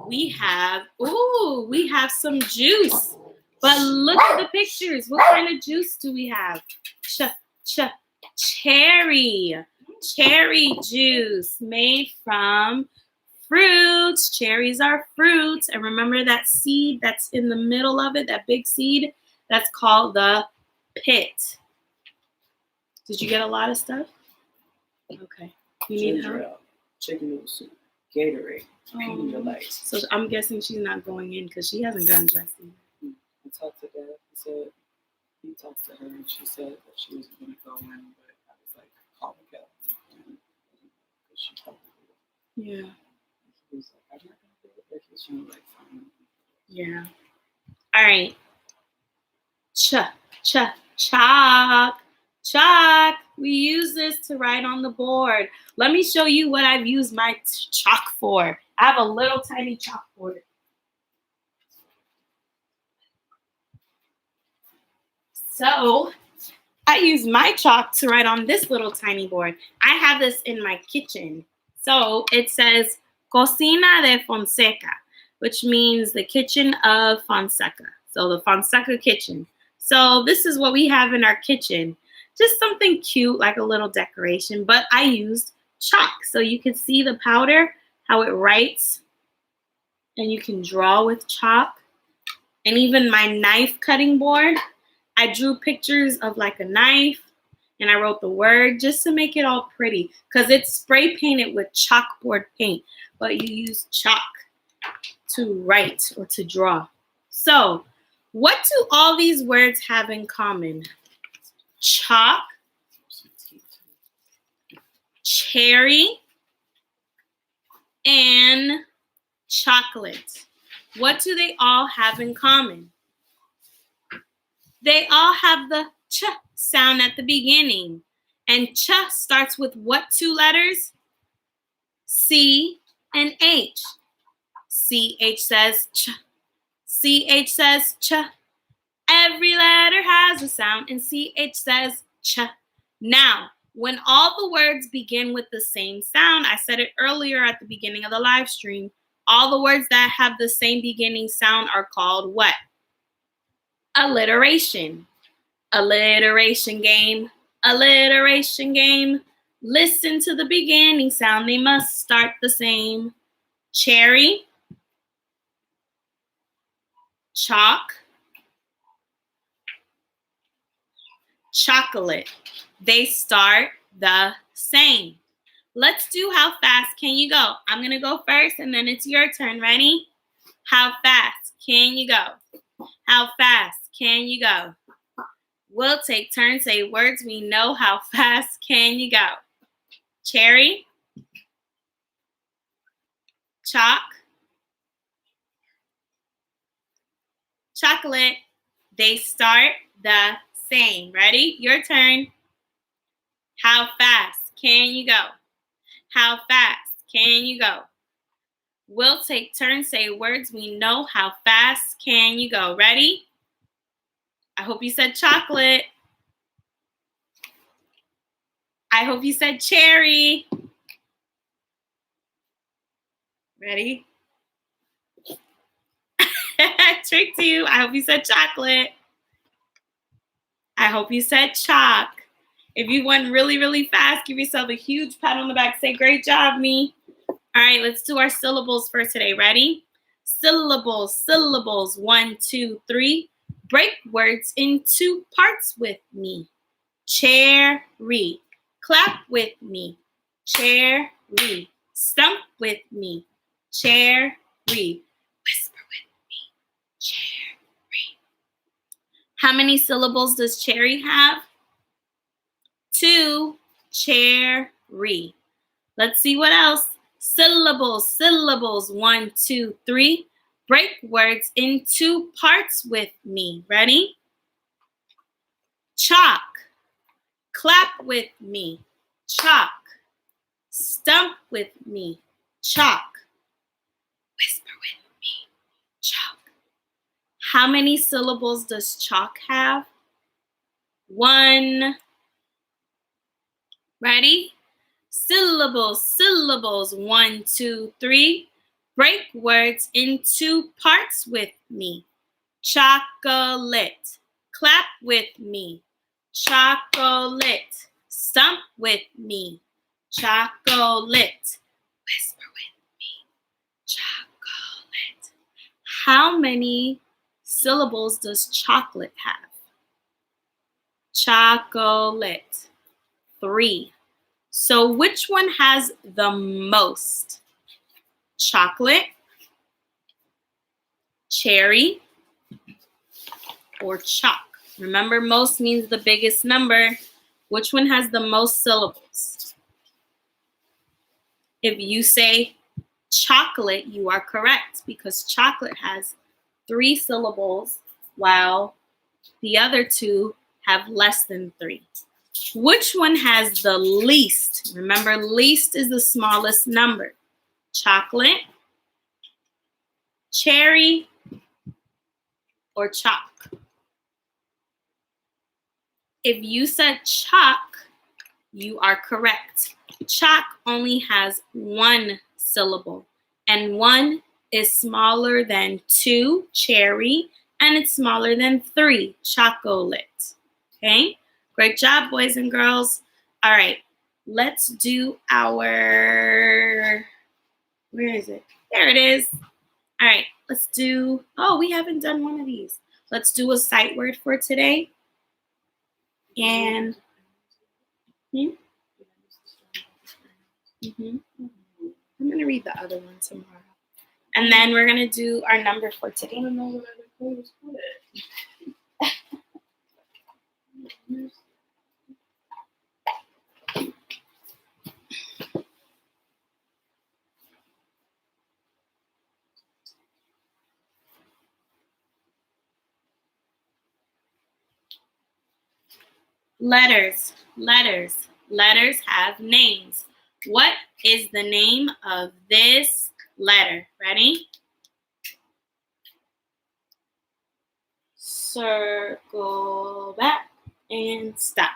we have. Ooh, we have some juice. But look at the pictures. What kind of juice do we have? Cherry. Cherry juice made from fruits. Cherries are fruits. And remember that seed that's in the middle of it, that big seed? That's called the pit. Did you get a lot of stuff? Okay. You need help? Chicken noodle soup, Gatorade, Pedialyte. So I'm guessing she's not going in because she hasn't gotten dressed yet. I talked to Dad. He talked to her and she said that she was going to go in, but I was like, call the cat. Because she probably would. Yeah. He was like, I'm not going to do it because she was like, fine. Yeah. All right. Chalk. We use this to write on the board. Let me show you what I've used my chalk for. I have a little tiny chalkboard. So I use my chalk to write on this little tiny board. I have this in my kitchen. So it says Cocina de Fonseca, which means the kitchen of Fonseca. So the Fonseca kitchen. So this is what we have in our kitchen. Just something cute, like a little decoration, but I used chalk. So you can see the powder, how it writes, and you can draw with chalk. And even my knife cutting board, I drew pictures of like a knife and I wrote the word just to make it all pretty because it's spray painted with chalkboard paint, but you use chalk to write or to draw. So what do all these words have in common? Chalk, cherry, and chocolate. What do they all have in common? They all have the ch sound at the beginning. And ch starts with what two letters? C and H. CH says ch. CH says ch. Every letter has a sound, and CH says ch. Now, when all the words begin with the same sound, I said it earlier at the beginning of the live stream, all the words that have the same beginning sound are called what? Alliteration. Alliteration game. Alliteration game. Listen to the beginning sound. They must start the same. Cherry. Chalk. Chocolate. They start the same. Let's do how fast can you go? I'm going to go first and then it's your turn. Ready? How fast can you go? How fast can you go? We'll take turns, say words we know. How fast can you go? Cherry. Chalk. Chocolate. They start the same. Ready? Your turn. How fast can you go? How fast can you go? We'll take turns, say words we know. How fast can you go? Ready? I hope you said chocolate. I hope you said cherry. Ready? Tricked you. I hope you said chocolate. I hope you said chalk. If you went really, really fast, give yourself a huge pat on the back. Say, great job, me. All right, let's do our syllables for today. Ready? Syllables, syllables. 1, 2, 3. Break words into parts with me. Cherry. Clap with me. Cherry. Stump with me. Cherry. Whisper with me. Cherry. How many syllables does cherry have? 2. Cherry. Let's see what else. Syllables, syllables. 1, 2, 3. Break words into parts with me. Ready? Chalk. Clap with me. Chalk. Stump with me. Chalk. Whisper with me. Chalk. How many syllables does chalk have? 1. Ready? Syllables, syllables. 1, 2, 3. Break words into parts with me. Chocolate. Clap with me. Chocolate. Stump with me. Chocolate. Whisper with me. Chocolate. How many syllables does chocolate have? Chocolate. 3. So which one has the most? Chocolate, cherry, or chalk? Remember, most means the biggest number. Which one has the most syllables? If you say chocolate, you are correct because chocolate has 3 syllables while the other 2 have less than 3. Which one has the least? Remember, least is the smallest number. Chocolate, cherry, or chalk? If you said chalk, you are correct. Chalk only has 1 syllable, and 1 is smaller than 2, cherry, and it's smaller than 3, chocolate. Okay? Great job, boys and girls. All right, let's do our, where is it? There it is. All right, let's do, oh, we haven't done one of these. Let's do a sight word for today. And, I'm going to read the other one tomorrow. And then we're going to do our number for today. I don't know what other clothes put it. Letters, letters, letters have names. What is the name of this letter? Ready? Circle back and stop.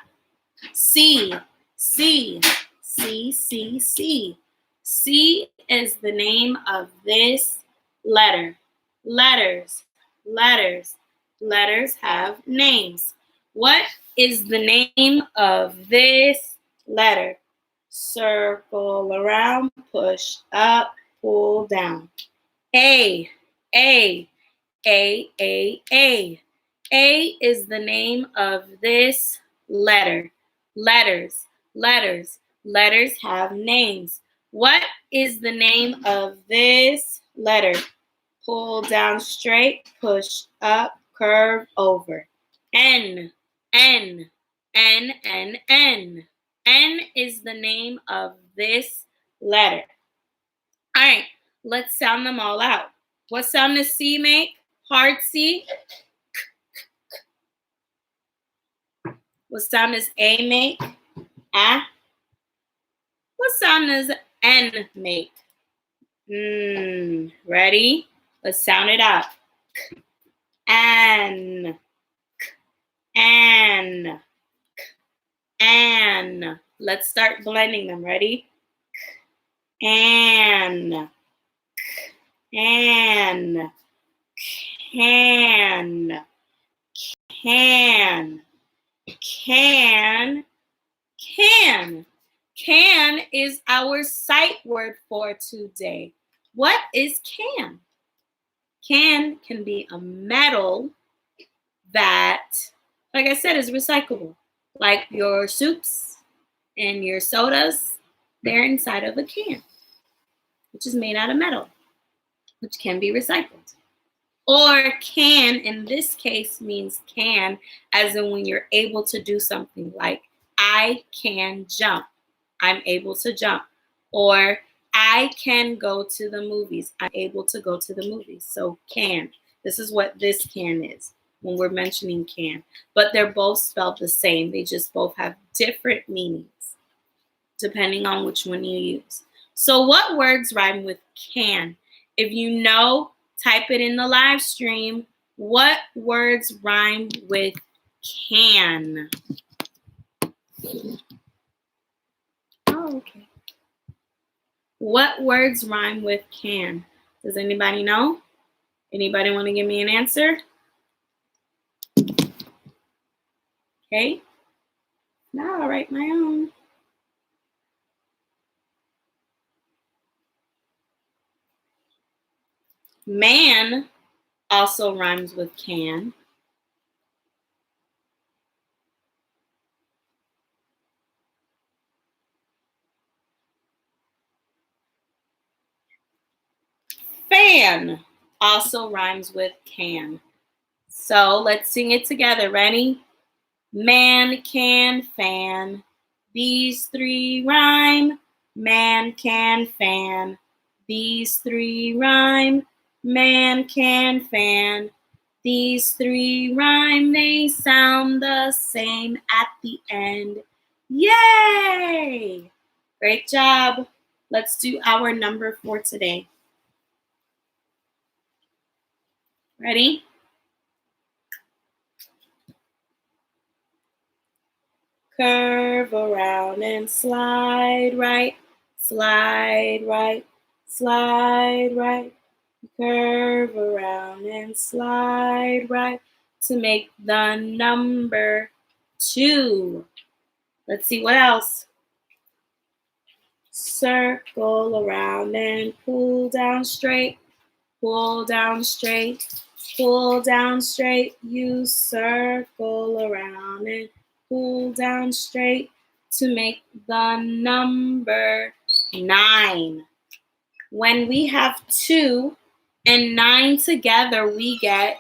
C, C, C, C, C. C is the name of this letter. Letters, letters, letters have names. What is the name of this letter? Circle around, push up, pull down. A, A, A, A, A. A is the name of this letter. Letters, letters, letters have names. What is the name of this letter? Pull down straight, push up, curve over. N, N, N, N, N. N is the name of this letter. All right, let's sound them all out. What sound does C make? Hard C. What sound does A make? Ah. What sound does N make? Ready? Let's sound it out. N. N. N. Let's start blending them. Ready? N. N. Can. Can. Can. Can. Can is our sight word for today. What is can? Can be a metal that, like I said, is recyclable. Like your soups and your sodas, they're inside of a can, which is made out of metal, which can be recycled. Or can, in this case, means can, as in when you're able to do something like, I can jump. I'm able to jump. Or I can go to the movies. I'm able to go to the movies. So can. This is what this can is when we're mentioning can. But they're both spelled the same. They just both have different meanings depending on which one you use. So what words rhyme with can? If you know, type it in the live stream. What words rhyme with can? Oh, okay. What words rhyme with can? Does anybody know? Anybody want to give me an answer? Okay. Now I'll write my own. Man also rhymes with can. Fan also rhymes with can. So let's sing it together. Ready? Man, can, fan. These three rhyme. Man, can, fan. These three rhyme. Man, can, fan. These three rhyme. They sound the same at the end. Yay! Great job. Let's do our number for today. Ready? Curve around and slide right, slide right, slide right. Curve around and slide right to make the number 2. Let's see what else. Circle around and pull down straight, pull down straight, pull down straight. You circle around and pull down straight to make the number 9. When we have 2 and 9 together, we get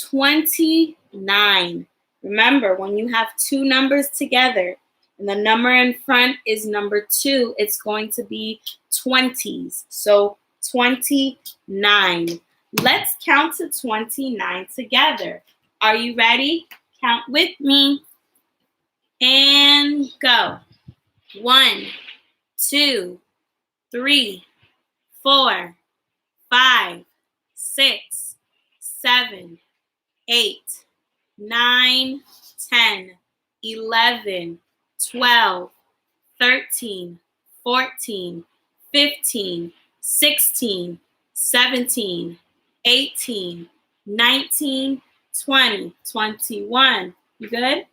29. Remember, when you have 2 numbers together and the number in front is number 2, it's going to be 20s. So 29. Let's count to 29 together. Are you ready? Count with me. And go. 1, 2, 3, 4, 5, 6, 7, 8, 9, 10, 11, 12, 13, 14, 15, 16, 17, 18, 19, 20, 21. You good?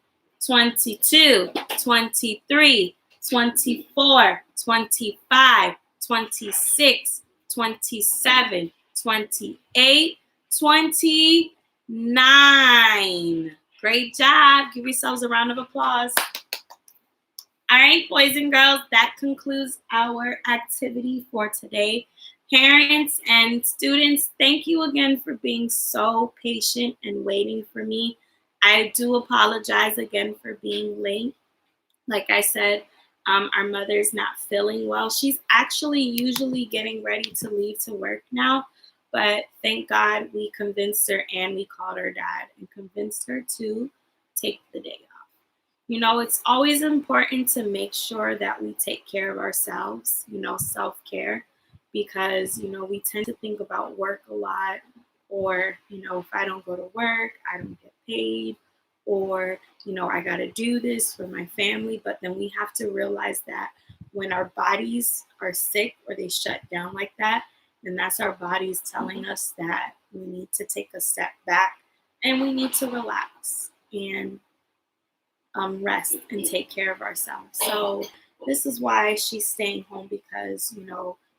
22, 23, 24, 25, 26, 27, 28, 29. Great job. Give yourselves a round of applause. All right, boys and girls, that concludes our activity for today. Parents and students, thank you again for being so patient and waiting for me. I do apologize again for being late. Like I said, our mother's not feeling well. She's actually usually getting ready to leave to work now, but thank God we convinced her and we called her dad and convinced her to take the day off. It's always important to make sure that we take care of ourselves, self-care, because, we tend to think about work a lot, or, if I don't go to work, I don't get paid, or, I got to do this for my family. But then we have to realize that when our bodies are sick or they shut down like that, then that's our bodies telling us that we need to take a step back and we need to relax and rest and take care of ourselves. So this is why she's staying home, because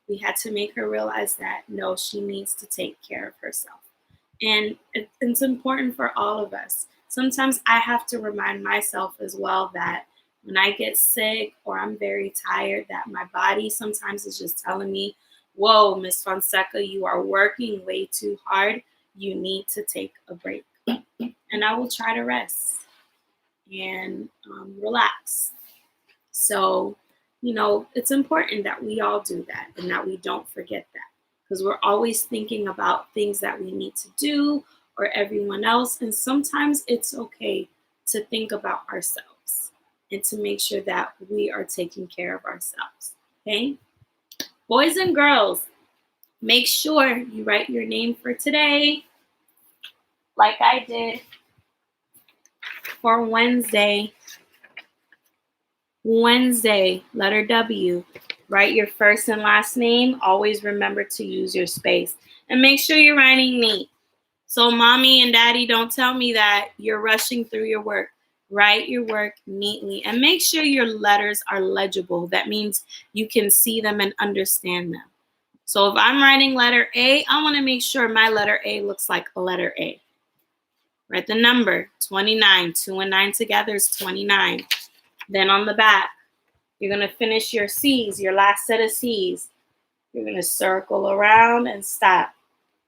we had to make her realize that no, she needs to take care of herself, and it's important for all of us. Sometimes I have to remind myself as well that when I get sick or I'm very tired, that my body sometimes is just telling me, "Whoa, Miss Fonseca, you are working way too hard. You need to take a break," and I will try to rest and relax. So, it's important that we all do that and that we don't forget that, because we're always thinking about things that we need to do or everyone else. And sometimes it's okay to think about ourselves and to make sure that we are taking care of ourselves. Okay? Boys and girls, make sure you write your name for today, like I did for Wednesday. Wednesday, letter W. Write your first and last name. Always remember to use your space. And make sure you're writing neat. So mommy and daddy don't tell me that you're rushing through your work. Write your work neatly. And make sure your letters are legible. That means you can see them and understand them. So if I'm writing letter A, I want to make sure my letter A looks like a letter A. Write the number, 29. 2 and 9 together is 29. Then on the back, you're going to finish your C's, your last set of C's. You're going to circle around and stop.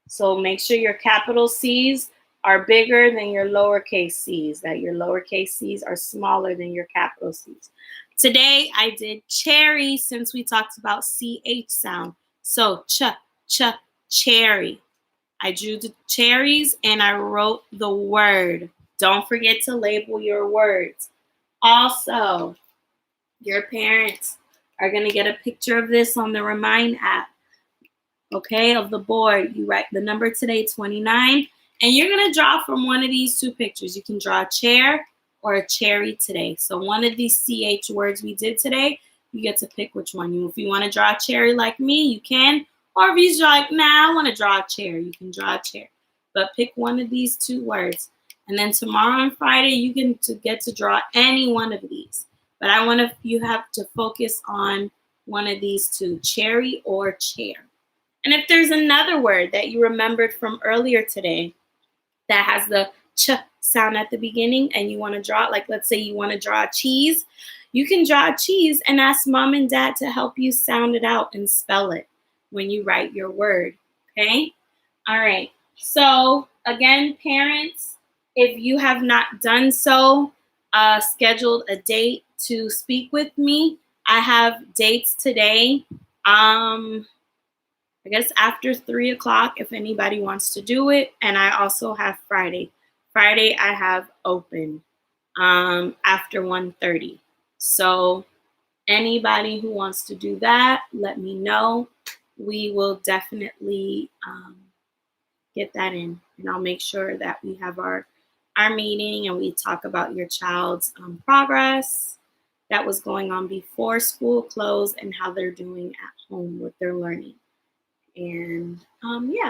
So make sure your capital C's are bigger than your lowercase C's, that your lowercase C's are smaller than your capital C's. Today, I did cherry since we talked about CH sound. So cherry. I drew the cherries and I wrote the word. Don't forget to label your words. Also, your parents are going to get a picture of this on the Remind app, okay, of the board. You write the number today, 29, and you're going to draw from one of these two pictures. You can draw a chair or a cherry today. So one of these CH words we did today, you get to pick which one. If you want to draw a cherry like me, you can. Or if you're like, nah, I want to draw a chair, you can draw a chair. But pick one of these two words. And then tomorrow and Friday, you can get to draw any one of these. But you have to focus on one of these two, cherry or chair. And if there's another word that you remembered from earlier today that has the ch sound at the beginning and you want to draw it, like let's say you want to draw a cheese, you can draw a cheese and ask mom and dad to help you sound it out and spell it when you write your word, okay? All right. So again, parents, if you have not done so, scheduled a date to speak with me. I have dates today. I guess after 3 o'clock, if anybody wants to do it. And I also have Friday. Friday I have open after 1:30. So anybody who wants to do that, let me know. We will definitely get that in. And I'll make sure that we have our meeting and we talk about your child's progress that was going on before school closed and how they're doing at home with their learning. And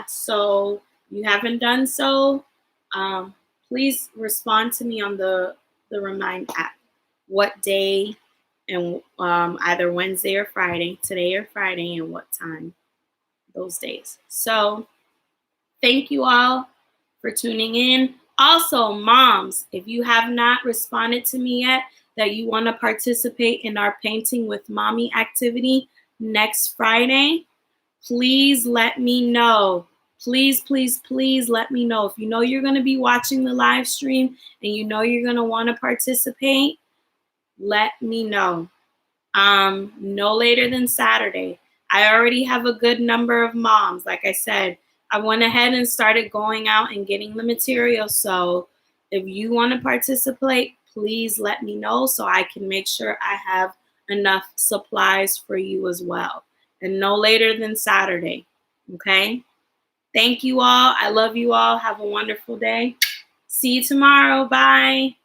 so you haven't done so, please respond to me on the Remind app. What day and either Wednesday or Friday, today or Friday, and what time those days. So thank you all for tuning in. Also, moms, if you have not responded to me yet that you want to participate in our Painting with Mommy activity next Friday, please let me know. Please, please, please let me know. If you know you're going to be watching the live stream and you know you're going to want to participate, let me know. No later than Saturday. I already have a good number of moms. Like I said, I went ahead and started going out and getting the material. So if you want to participate, please let me know so I can make sure I have enough supplies for you as well. And no later than Saturday. Okay? Thank you all. I love you all. Have a wonderful day. See you tomorrow. Bye.